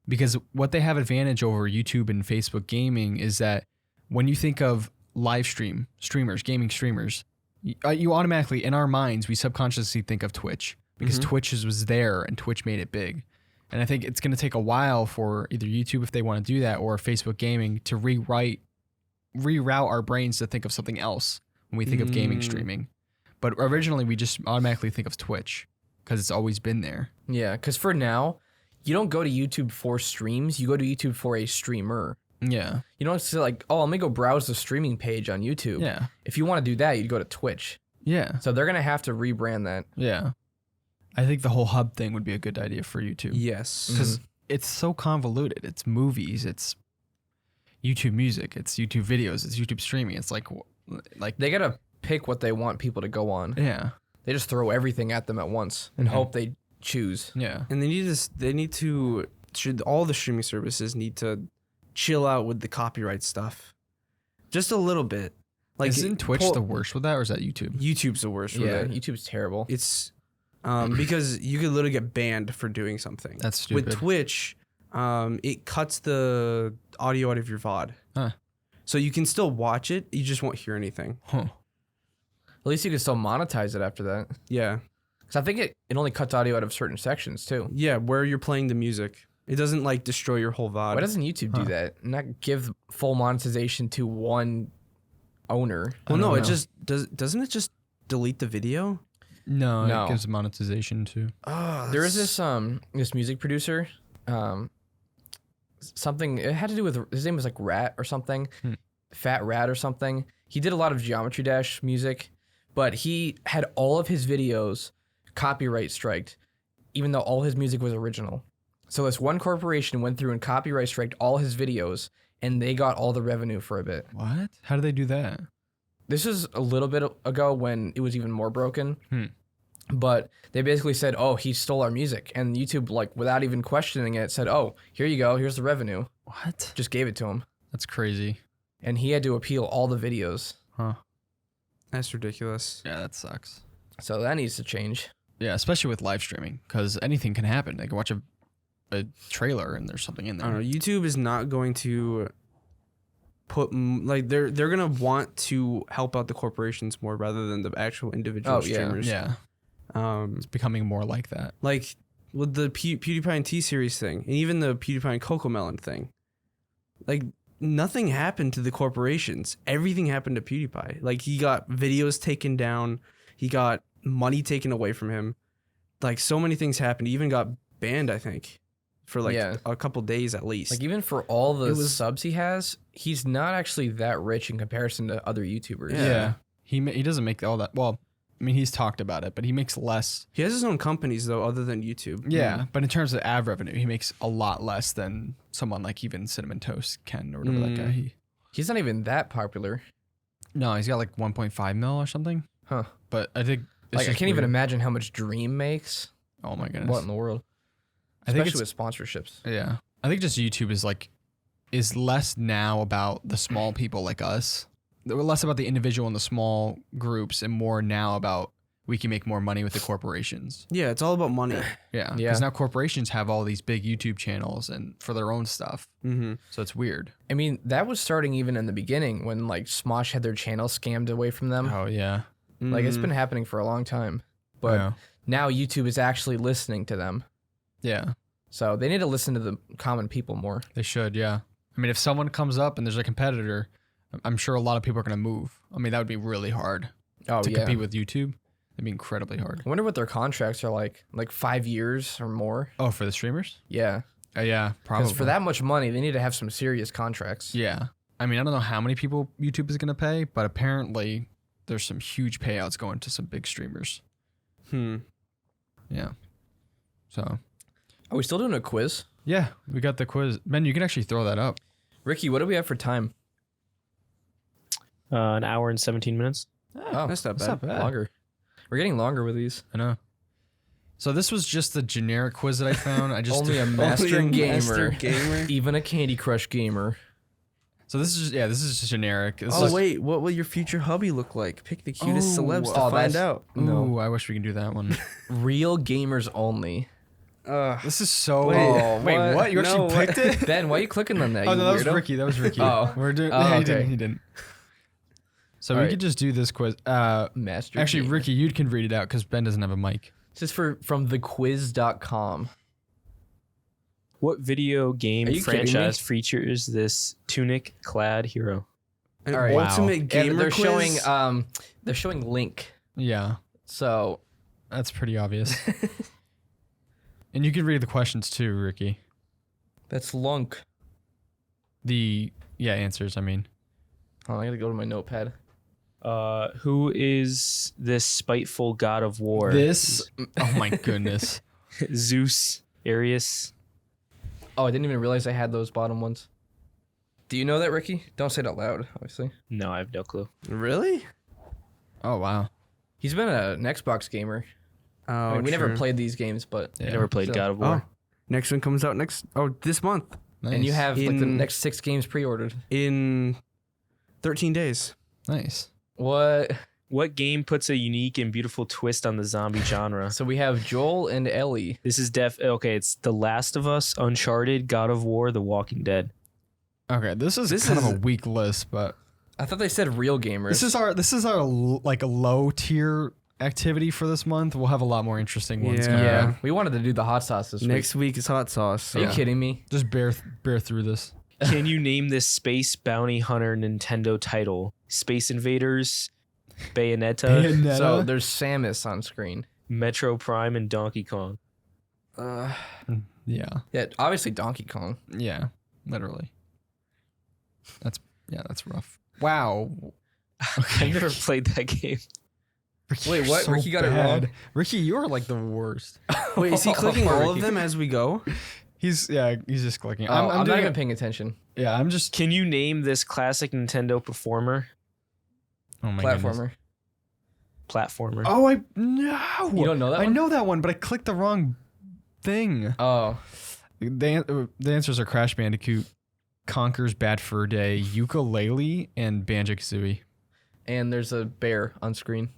because what they have advantage over YouTube and Facebook gaming is that when you think of live streamers, gaming streamers, you automatically, in our minds, we subconsciously think of Twitch because Twitch was there and Twitch made it big. And I think it's going to take a while for either YouTube, if they want to do that, or Facebook gaming to reroute our brains to think of something else when we think of gaming streaming. But originally, we just automatically think of Twitch because it's always been there. Yeah, because for now, you don't go to YouTube for streams. You go to YouTube for a streamer. Yeah. You don't say like, oh, let me go browse the streaming page on YouTube. Yeah. If you want to do that, you'd go to Twitch. Yeah. So they're going to have to rebrand that. Yeah. I think the whole hub thing would be a good idea for YouTube. Yes. Because it's so convoluted. It's movies, it's YouTube music, it's YouTube videos, it's YouTube streaming. It's like They got to pick what they want people to go on. yeah. They just throw everything at them at once and hope they choose. Yeah. And all the streaming services need to chill out with the copyright stuff. Just a little bit. Like Isn't Twitch the worst with that, or is that YouTube? YouTube's the worst with Yeah, it. YouTube's terrible. It's because you could literally get banned for doing something. That's stupid. With Twitch, it cuts the audio out of your VOD. Huh. So you can still watch it, you just won't hear anything. Huh. At least you can still monetize it after that. Yeah. Because I think it only cuts audio out of certain sections too. Yeah, where you're playing the music. It doesn't like destroy your whole VOD. Why doesn't YouTube do that? Not give full monetization to one owner. Well, I no, don't it know. just doesn't it just delete the video? No, No. it gives monetization too. Oh, There is this music producer, something it had to do with his name was like Rat or something, Fat Rat or something. He did a lot of Geometry Dash music, but he had all of his videos copyright striked, even though all his music was original. So this one corporation went through and copyright striked all his videos and they got all the revenue for a bit. What? How do they do that? This is a little bit ago when it was even more broken. But they basically said, oh, he stole our music. And YouTube, like, without even questioning it, said, oh, here you go. Here's the revenue. What? Just gave it to him. That's crazy. And he had to appeal all the videos. Huh. That's ridiculous. Yeah, that sucks. So that needs to change. Yeah, especially with live streaming, because anything can happen. They can watch a trailer and there's something in I don't there. know. YouTube is not going to put like they're gonna want to help out the corporations more rather than the actual individual streamers. Yeah. It's becoming more like that. Like with the PewDiePie and T-Series thing, and even the PewDiePie and Cocomelon thing, like nothing happened to the corporations. Everything happened to PewDiePie. Like he got videos taken down, he got money taken away from him. Like so many things happened. He even got banned, I think, for like a couple days at least. Like even for all the subs he has, he's not actually that rich in comparison to other YouTubers. Yeah. He doesn't make all that. Well, I mean, he's talked about it, but he makes less. He has his own companies though, other than YouTube. Yeah, but in terms of ad revenue, he makes a lot less than someone like even Cinnamon Toast Ken or whatever that guy. He's not even that popular. No, he's got like 1.5 mil or something. Huh. But I think Like I can't even imagine how much Dream makes. Oh my goodness. What in the world? I think Especially with sponsorships. Yeah. I think just YouTube is less now about the small people like us. We're less about the individual and the small groups and more now about we can make more money with the corporations. Yeah, it's all about money. Yeah. Because now corporations have all these big YouTube channels and for their own stuff. Mm-hmm. So it's weird. I mean, that was starting even in the beginning when like Smosh had their channel scammed away from them. Oh yeah. Like it's been happening for a long time. But now YouTube is actually listening to them. Yeah. So they need to listen to the common people more. They should, yeah. I mean, if someone comes up and there's a competitor, I'm sure a lot of people are going to move. I mean, that would be really hard to compete with YouTube. It'd be incredibly hard. I wonder what their contracts are like 5 years or more. Oh, for the streamers? Yeah. Yeah, probably. Because for that much money, they need to have some serious contracts. Yeah. I mean, I don't know how many people YouTube is going to pay, but apparently there's some huge payouts going to some big streamers. Yeah. So. Are we still doing a quiz? Yeah, we got the quiz. Ben, you can actually throw that up. Ricky, what do we have for time? An hour and 17 minutes. Oh, that's not bad. Not bad. Longer. We're getting longer with these. I know. So this was just the generic quiz that I found. I just Only a master gamer, gamer. even a Candy Crush gamer. So this is just generic. This Oh is, wait, what will your future hubby look like? Pick the cutest celebs to oh, find that's- out. Ooh, I wish we can do that one. Real gamers only. This is so. Wait, what? You no, actually picked it? Ben, why are you clicking on that? Oh you no, that was weirdo? Ricky. That was Ricky. Oh. We're doing. Oh, He okay. didn't. He didn't. So All we right. could just do this quiz. Master Actually, gamer. Ricky, you can read it out because Ben doesn't have a mic. This is from thequiz.com. What video game Are you kidding franchise me? features this tunic-clad hero? An All right. ultimate And gamer they're quiz? showing Link. Yeah, So that's pretty obvious. And you can read the questions too, Ricky. that's Lunk. Answers. I mean, Oh, I gotta go to my notepad. Who is this spiteful god of war? this. Oh my goodness. Zeus, Arius. Oh, I didn't even realize I had those bottom ones. Do you know that, Ricky? Don't say it out loud, obviously. No, I have no clue. Really? Oh wow. He's been an Xbox gamer. Oh, I mean, we never true. played these games, but Yeah. I never played So- God of Oh, War. next one comes out this month Nice. and you have like the In- next 6 games pre-ordered. in 13 days. nice. What? What game puts a unique and beautiful twist on the zombie genre? So we have Joel and Ellie. This is it's The Last of Us, Uncharted, God of War, The Walking Dead. Okay, this is This kind is- of a weak list, but I thought they said real gamers. this is our like a low tier activity for this month. We'll have a lot more interesting ones. Yeah. coming yeah. up. We wanted to do the hot sauce this Next week is hot sauce. week. Are you Yeah. kidding me? Just bear through this. Can you name this space bounty hunter Nintendo title? Space Invaders, Bayonetta, So there's Samus on screen. Metro Prime, and Donkey Kong. yeah, Yeah, obviously Donkey Kong. yeah, literally. That's rough. Wow. I never played that game. Ricky, Wait, you're what? so Ricky got it bad. wrong? Ricky, you are like the worst. Wait, is he clicking Poor all of Ricky. them as we go? He's just clicking. I'm not doing even it- paying attention. Yeah, I'm just. Can you name this classic Nintendo performer? Oh my Platformer. Platformer. Oh, no. You don't know that I one? know that one, but I clicked the wrong thing. Oh, The answers are Crash Bandicoot, Conker's Bad Fur Day, Ukulele, and Banjo-Kazooie. and there's a bear on screen.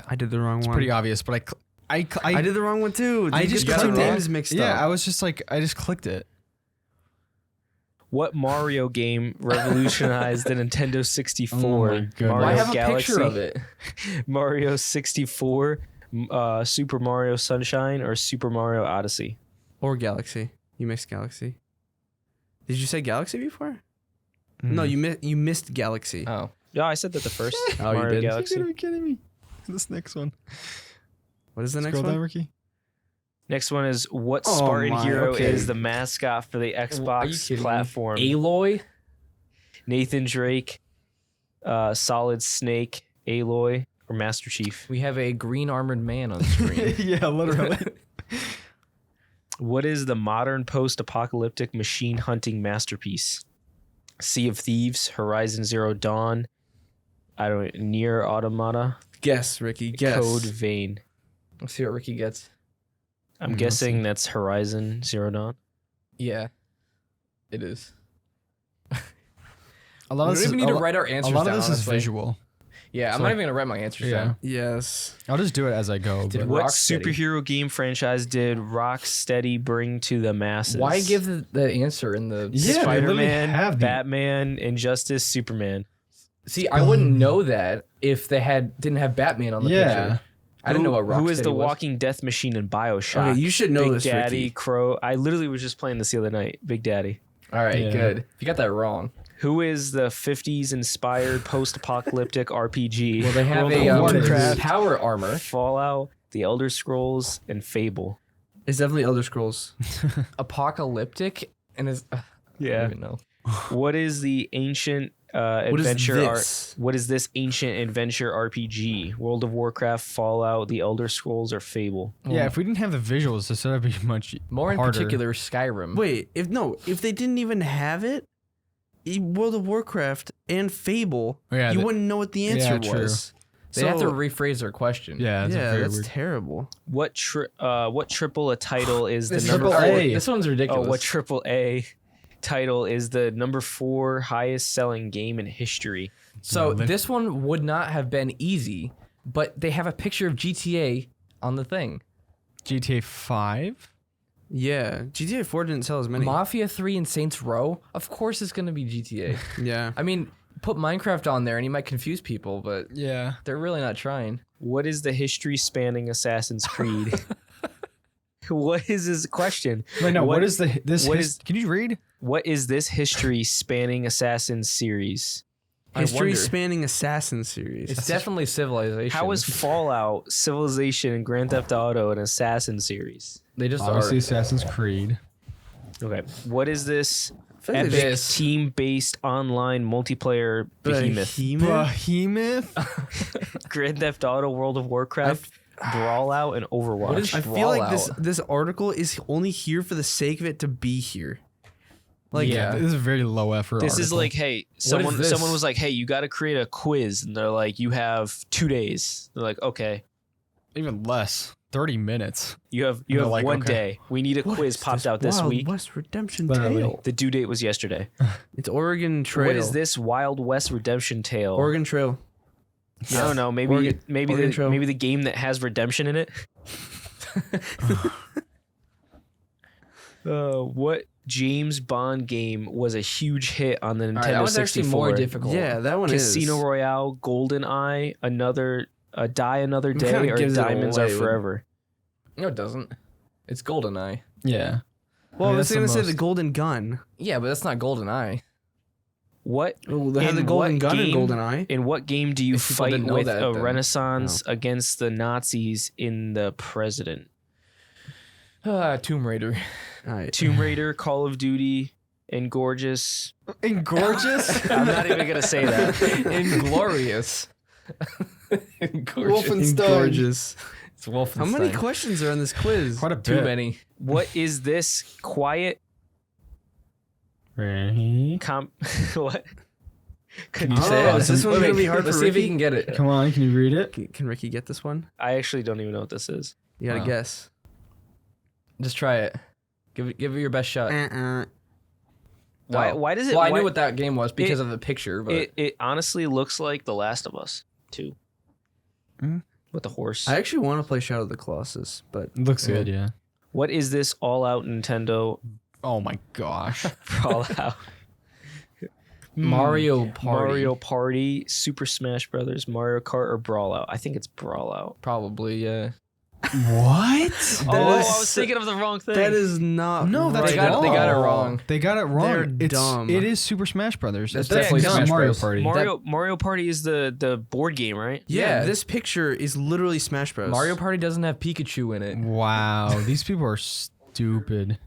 I did the wrong It's one. pretty obvious, but I I did the wrong one too. I You just got clicked the it. names mixed Yeah, up. I was just like, I just clicked it. What Mario game revolutionized the Nintendo 64? Oh my goodness. Mario I have a Galaxy, picture of it. Mario 64, Super Mario Sunshine, or Super Mario Odyssey? Or Galaxy. You mixed Galaxy. Did you say Galaxy before? Hmm. No, you missed Galaxy. Oh, Yeah, I said that the first. Oh, you Mario did? Galaxy. You gotta be kidding me. This next one. What is the next Scroll one? down, Ricky. Next one is what Oh Spartan my, hero okay. is the mascot for the Are you Xbox kidding me? platform? Aloy. Nathan Drake, Solid Snake, Aloy, or Master Chief? We have a green armored man on screen. Yeah, literally. What is the modern post-apocalyptic machine hunting masterpiece? Sea of Thieves, Horizon Zero Dawn, Near Automata, Guess, Ricky. Guess. Code Vein. Let's see what Ricky gets. I'm guessing that's Horizon Zero Dawn. Yeah, it is. A lot We of don't this even is, need to write our answers a lot down, of this is honestly. visual. Yeah, I'm So not like- even gonna write my answers Yeah. down. Yes. I'll just do it as I go. Did but- What Rocksteady. superhero game franchise did Rocksteady bring to the masses? Why give the answer in the? Yeah, they literally Spider-Man, have the- Batman, Injustice, Superman? See, I wouldn't know that if they didn't have Batman on the Yeah. picture. I didn't know what Rocksteady Who is the was. walking death machine in Bioshock? Okay, you should know Big this, Daddy, Ricky. Crow. I literally was just playing this the other night. Big Daddy. All right, Yeah. good. If you got that wrong, Who is the 50s inspired post-apocalyptic RPG? well, they have World a of Warcraft. power armor. Fallout, The Elder Scrolls, and Fable. It's definitely Elder Scrolls. Apocalyptic and is. I don't even know. What is the ancient What is adventure this? What is this ancient adventure RPG? World of Warcraft, Fallout, The Elder Scrolls, or Fable? Yeah, if we didn't have the visuals, this would be much More in harder. particular, Skyrim. Wait, if they didn't even have it, World of Warcraft and Fable, Yeah, you that- wouldn't know what the answer Yeah, true. was. They have to rephrase their question. Yeah, that's very that's weird. terrible. What triple A title is the This number triple four? A. This one's ridiculous. Oh, what triple A title is the number 4 highest selling game in history? So No, this one would not have been easy, but they have a picture of GTA on the thing. GTA 5? Yeah, GTA 4 didn't sell as many. Mafia 3 and Saints Row, of course it's going to be GTA. Yeah. I mean, put Minecraft on there and you might confuse people, but Yeah. they're really not trying. What is the history spanning Assassin's Creed? What is his question? Wait, no, What- what is this? what is- Can you read? What is this history spanning Assassin's series? History wonder. spanning Assassin series. It's definitely Civilization. How is Fallout, Civilization, and Grand Theft Auto an Assassin series? they just Obviously, are? Assassin's Creed. Okay. What is this feel like epic this- team-based online multiplayer behemoth? Behemoth? Grand Theft Auto, World of Warcraft, Brawlout, and Overwatch. What is I feel like Brawlout? this article is only here for the sake of it to be here. Like, Yeah. This is a very low effort. This is article. like, hey, is someone this? was like, hey, you got to create a quiz, and they're like, you have 2 days. They're like, okay, even less. 30 minutes. you have they're 1 like, okay. day. We need a what quiz is popped this out this Wild week. West Redemption Literally. Tale. The due date was yesterday. It's Oregon Trail. What is this Wild West Redemption Tale? Oregon Trail. I don't know. Maybe Oregon Trail. maybe the game that has redemption in it. What James Bond game was a huge hit on the Nintendo All right, that was actually 64? more difficult. Yeah, that one Casino is. Royale, GoldenEye, Die Another kinda Day, or gives it Diamonds Are away with- Forever. No, it doesn't. It's GoldenEye. Yeah. Well, I was that's going to say most- the Golden Gun. Yeah, but that's not GoldenEye. What Oh, they had In the Golden what Gun and game- Golden Eye. in what game do you If people fight didn't know with that, a then- Renaissance against the Nazis in the President? Tomb Raider. All right. Tomb Raider, Call of Duty, Ingorgeous. Ingorgeous? I'm not even gonna say that. Inglorious. Gorgeous. Gorgeous. It's Wolfenstein. How many questions are on this quiz? Quite a bit. Too many. What is this quiet? Ready? What? Can you say it? Is this one gonna be hard Let's for see if he Rickey? can get it. Come on, can you read it? Can Rickey get this one? I actually don't even know what this is. You gotta Wow. guess. Just try it. Give it your best shot. Why? Oh. Why does it? Well, I why- knew what that game was because of the picture, but It honestly looks like The Last of Us 2. Mm. With the horse. I actually want to play Shadow of the Colossus, but Looks good, yeah. What is this all-out Nintendo Oh my gosh. All-Out? Mario Party. Mario Party, Super Smash Brothers, Mario Kart, or Brawl Out? I think it's Brawl Out. Probably, yeah. What? Oh, is I was thinking of the wrong thing. that is not. No, that's They got it wrong. wrong. They got it wrong. They're It's dumb. It is Super Smash Brothers. That's It's definitely not Smash Mario Bros. Party. Mario Party is the board game, right? Yeah, Yeah. this picture is literally Smash Bros. Mario Party doesn't have Pikachu in it. Wow, these people are stupid.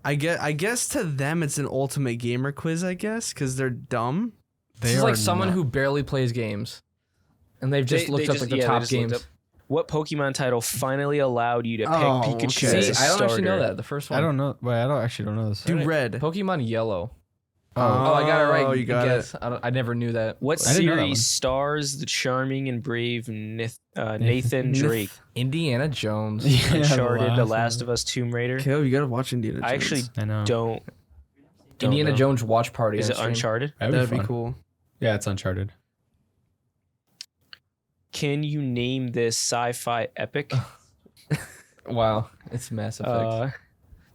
I guess to them it's an ultimate gamer quiz. I guess because they're dumb. This is like someone who barely plays games, and they've just looked up like the top games. What Pokemon title finally allowed you to pick Oh, Pikachu okay. as See, a I don't starter? actually know that. The first one. I don't know. Wait, I don't actually don't know this. Do red. Pokemon Yellow. Oh, I got it right. Oh, you got guess. I never knew that. What I didn't know that one. series stars the charming and brave Nathan Drake? Indiana Jones. Yeah, Uncharted, The Last of Us, Tomb Raider. Caleb, you gotta watch Indiana Jones. I actually I know. don't Indiana know. Jones watch party. Is on it stream. Uncharted? That'd be fun. cool. Yeah, it's Uncharted. Can you name this sci-fi epic? Wow, it's Mass Effect.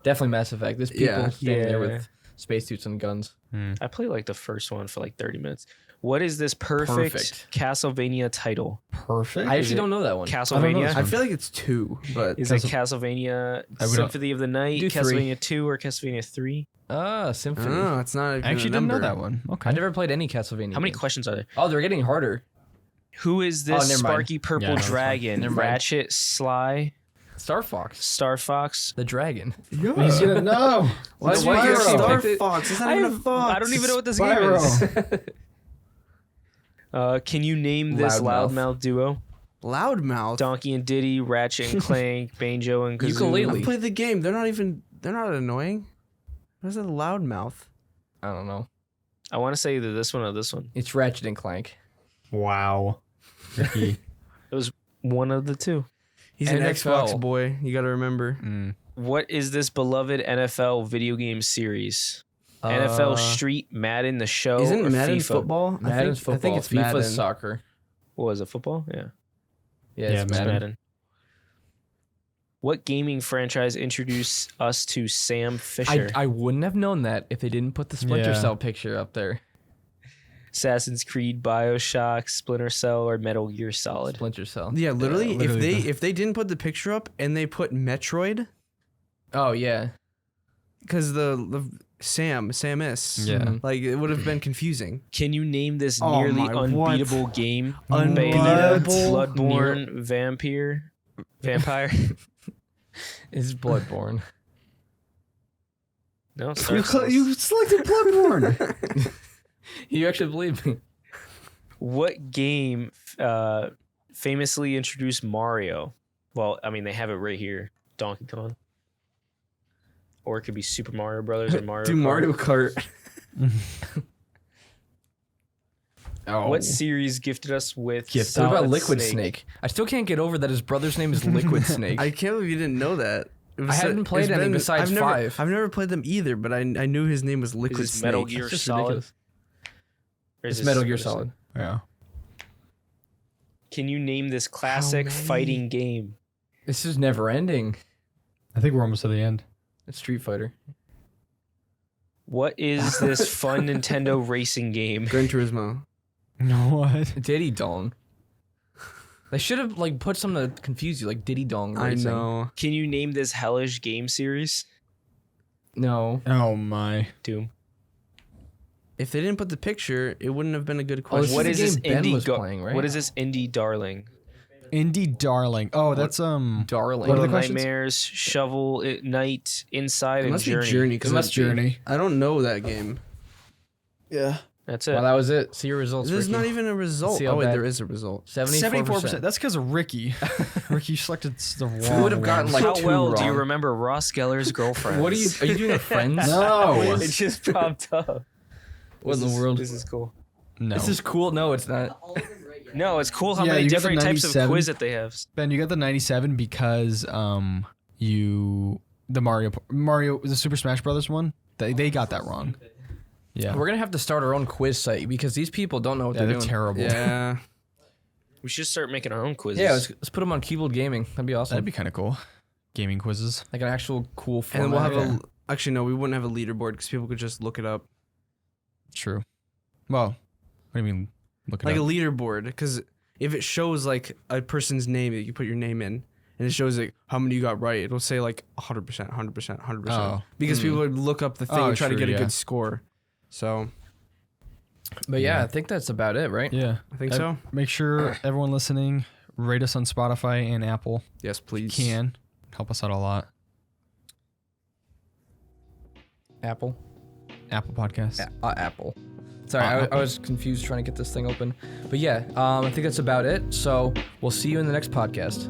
Definitely Mass Effect. There's people Yeah. standing there Yeah. with spacesuits and guns. I played like the first one for like 30 minutes. What is this perfect Castlevania title? Perfect. I actually don't know that one. Castlevania? I feel like it's 2, but Is it Castlevania I would- Symphony of the Night, Do 3. Castlevania 2, or Castlevania 3? Symphony. no, it's not. Even I actually a didn't know number. that one. Okay. I never played any Castlevania. How many games. questions are there? Oh, they're getting harder. Who is Oh, this never mind. sparky purple Yeah, no, it's fine. dragon? Never mind. Ratchet, Sly, Star Fox. Star Fox? The dragon. He's gonna know. Why It's did you Spyro. actually Star pick it? Fox. It's not even a fox. I don't even know what this Spyro. game is. Can you name this Loudmouth. loudmouth duo? Loudmouth. Donkey and Diddy, Ratchet and Clank, Banjo and Kazooie. Ukulele. I played the game. They're not annoying. What is a loudmouth? I don't know. I want to say either this one or this one. It's Ratchet and Clank. Wow. Rickey. It was one of the two. He's an NFL. Xbox boy. You gotta remember. What is this beloved NFL video game series? NFL Street, Madden, the show, Isn't or Madden FIFA? football? Madden's football. I think it's FIFA's Madden. soccer. What was it, football? Yeah. Yeah, Yeah, it's Madden. Madden. What gaming franchise introduced us to Sam Fisher? I wouldn't have known that if they didn't put the Splinter Yeah. Cell picture up there. Assassin's Creed, Bioshock, Splinter Cell, or Metal Gear Solid? Splinter Cell. Yeah, literally. literally. If they didn't put the picture up and they put Metroid, Oh yeah. because the Samus, Yeah. Mhm. like it would have been confusing. Can you name this Oh nearly my, what? unbeatable game? Unbeatable? Bayonetta, Bloodborne, Vampire? It's Bloodborne. No, You Star Cells. selected Bloodborne. You actually believe me? What game famously introduced Mario? Well, I mean, they have it right here. Donkey Kong. Or it could be Super Mario Brothers or Mario Do Kart. Mario Kart. Oh. What series gifted us with Gifted. What Solid about Liquid Snake? I still can't get over that his brother's name is Liquid Snake. I can't believe you didn't know that. I hadn't played any besides I've never, 5. I've never played them either, but I knew his name was Liquid this Snake. Metal Gear It's just Solid? ridiculous. Or is It's this- Metal Gear this- Solid. Yeah. Can you name this classic many? fighting game? This is never ending. I think we're almost at the end. It's Street Fighter. What is this fun Nintendo racing game? Gran Turismo. What? Diddy Dong. They should have like put something to confuse you, like Diddy Dong I Racing. know. Can you name this hellish game series? No. Oh my. Doom. If they didn't put the picture, it wouldn't have been a good Oh, this question. What the is this game Ben indie was playing, right? What is this indie darling? Indie Darling. Oh, that's Darling. What are Little the questions? Nightmares, Shovel Knight, Inside, It and must Journey. be Journey It because must be. Journey. I don't know that game. Yeah. That's it. Well, that was it. See your results. There's Ricky. not even a result. See how Oh wait, bad- there is a result. 74%. That's because of Ricky. Ricky selected the wrong. You would have gotten one. like How 2 well do you wrong. remember Ross Geller's girlfriend? What are you doing a Friends? No. It just popped up. What in the world? This is cool. No. This is cool. No, it's not. All of them right, yeah. No, it's cool how Yeah, many you got the different types of 97. quiz that they have. Ben, you got the 97 because the Mario the Super Smash Brothers one. They got that wrong. Yeah. We're gonna have to start our own quiz site because these people don't know what Yeah, they're they're doing. terrible. Yeah. We should start making our own quizzes. Yeah, let's put them on Cubold Gaming. That'd be awesome. That'd be kind of cool. Gaming quizzes. like an actual cool And format. then we'll have yeah. actually no, we wouldn't have a leaderboard because people could just look it up. True. Well, what do you mean? Look it Like a up. leaderboard, because if it shows like a person's name that you put your name in, and it shows like how many you got right, it'll say like 100%, 100%, 100%. Oh. Because people would look up the thing Oh, and try to true, get a yeah. good score. So But yeah, Yeah. I think that's about it, right? Yeah. I think so. Make sure everyone listening rate us on Spotify and Apple. Yes, please. Can help us out a lot. Apple. Apple Podcast. Apple. Sorry, I was confused trying to get this thing open. But yeah, I think that's about it. So we'll see you in the next podcast.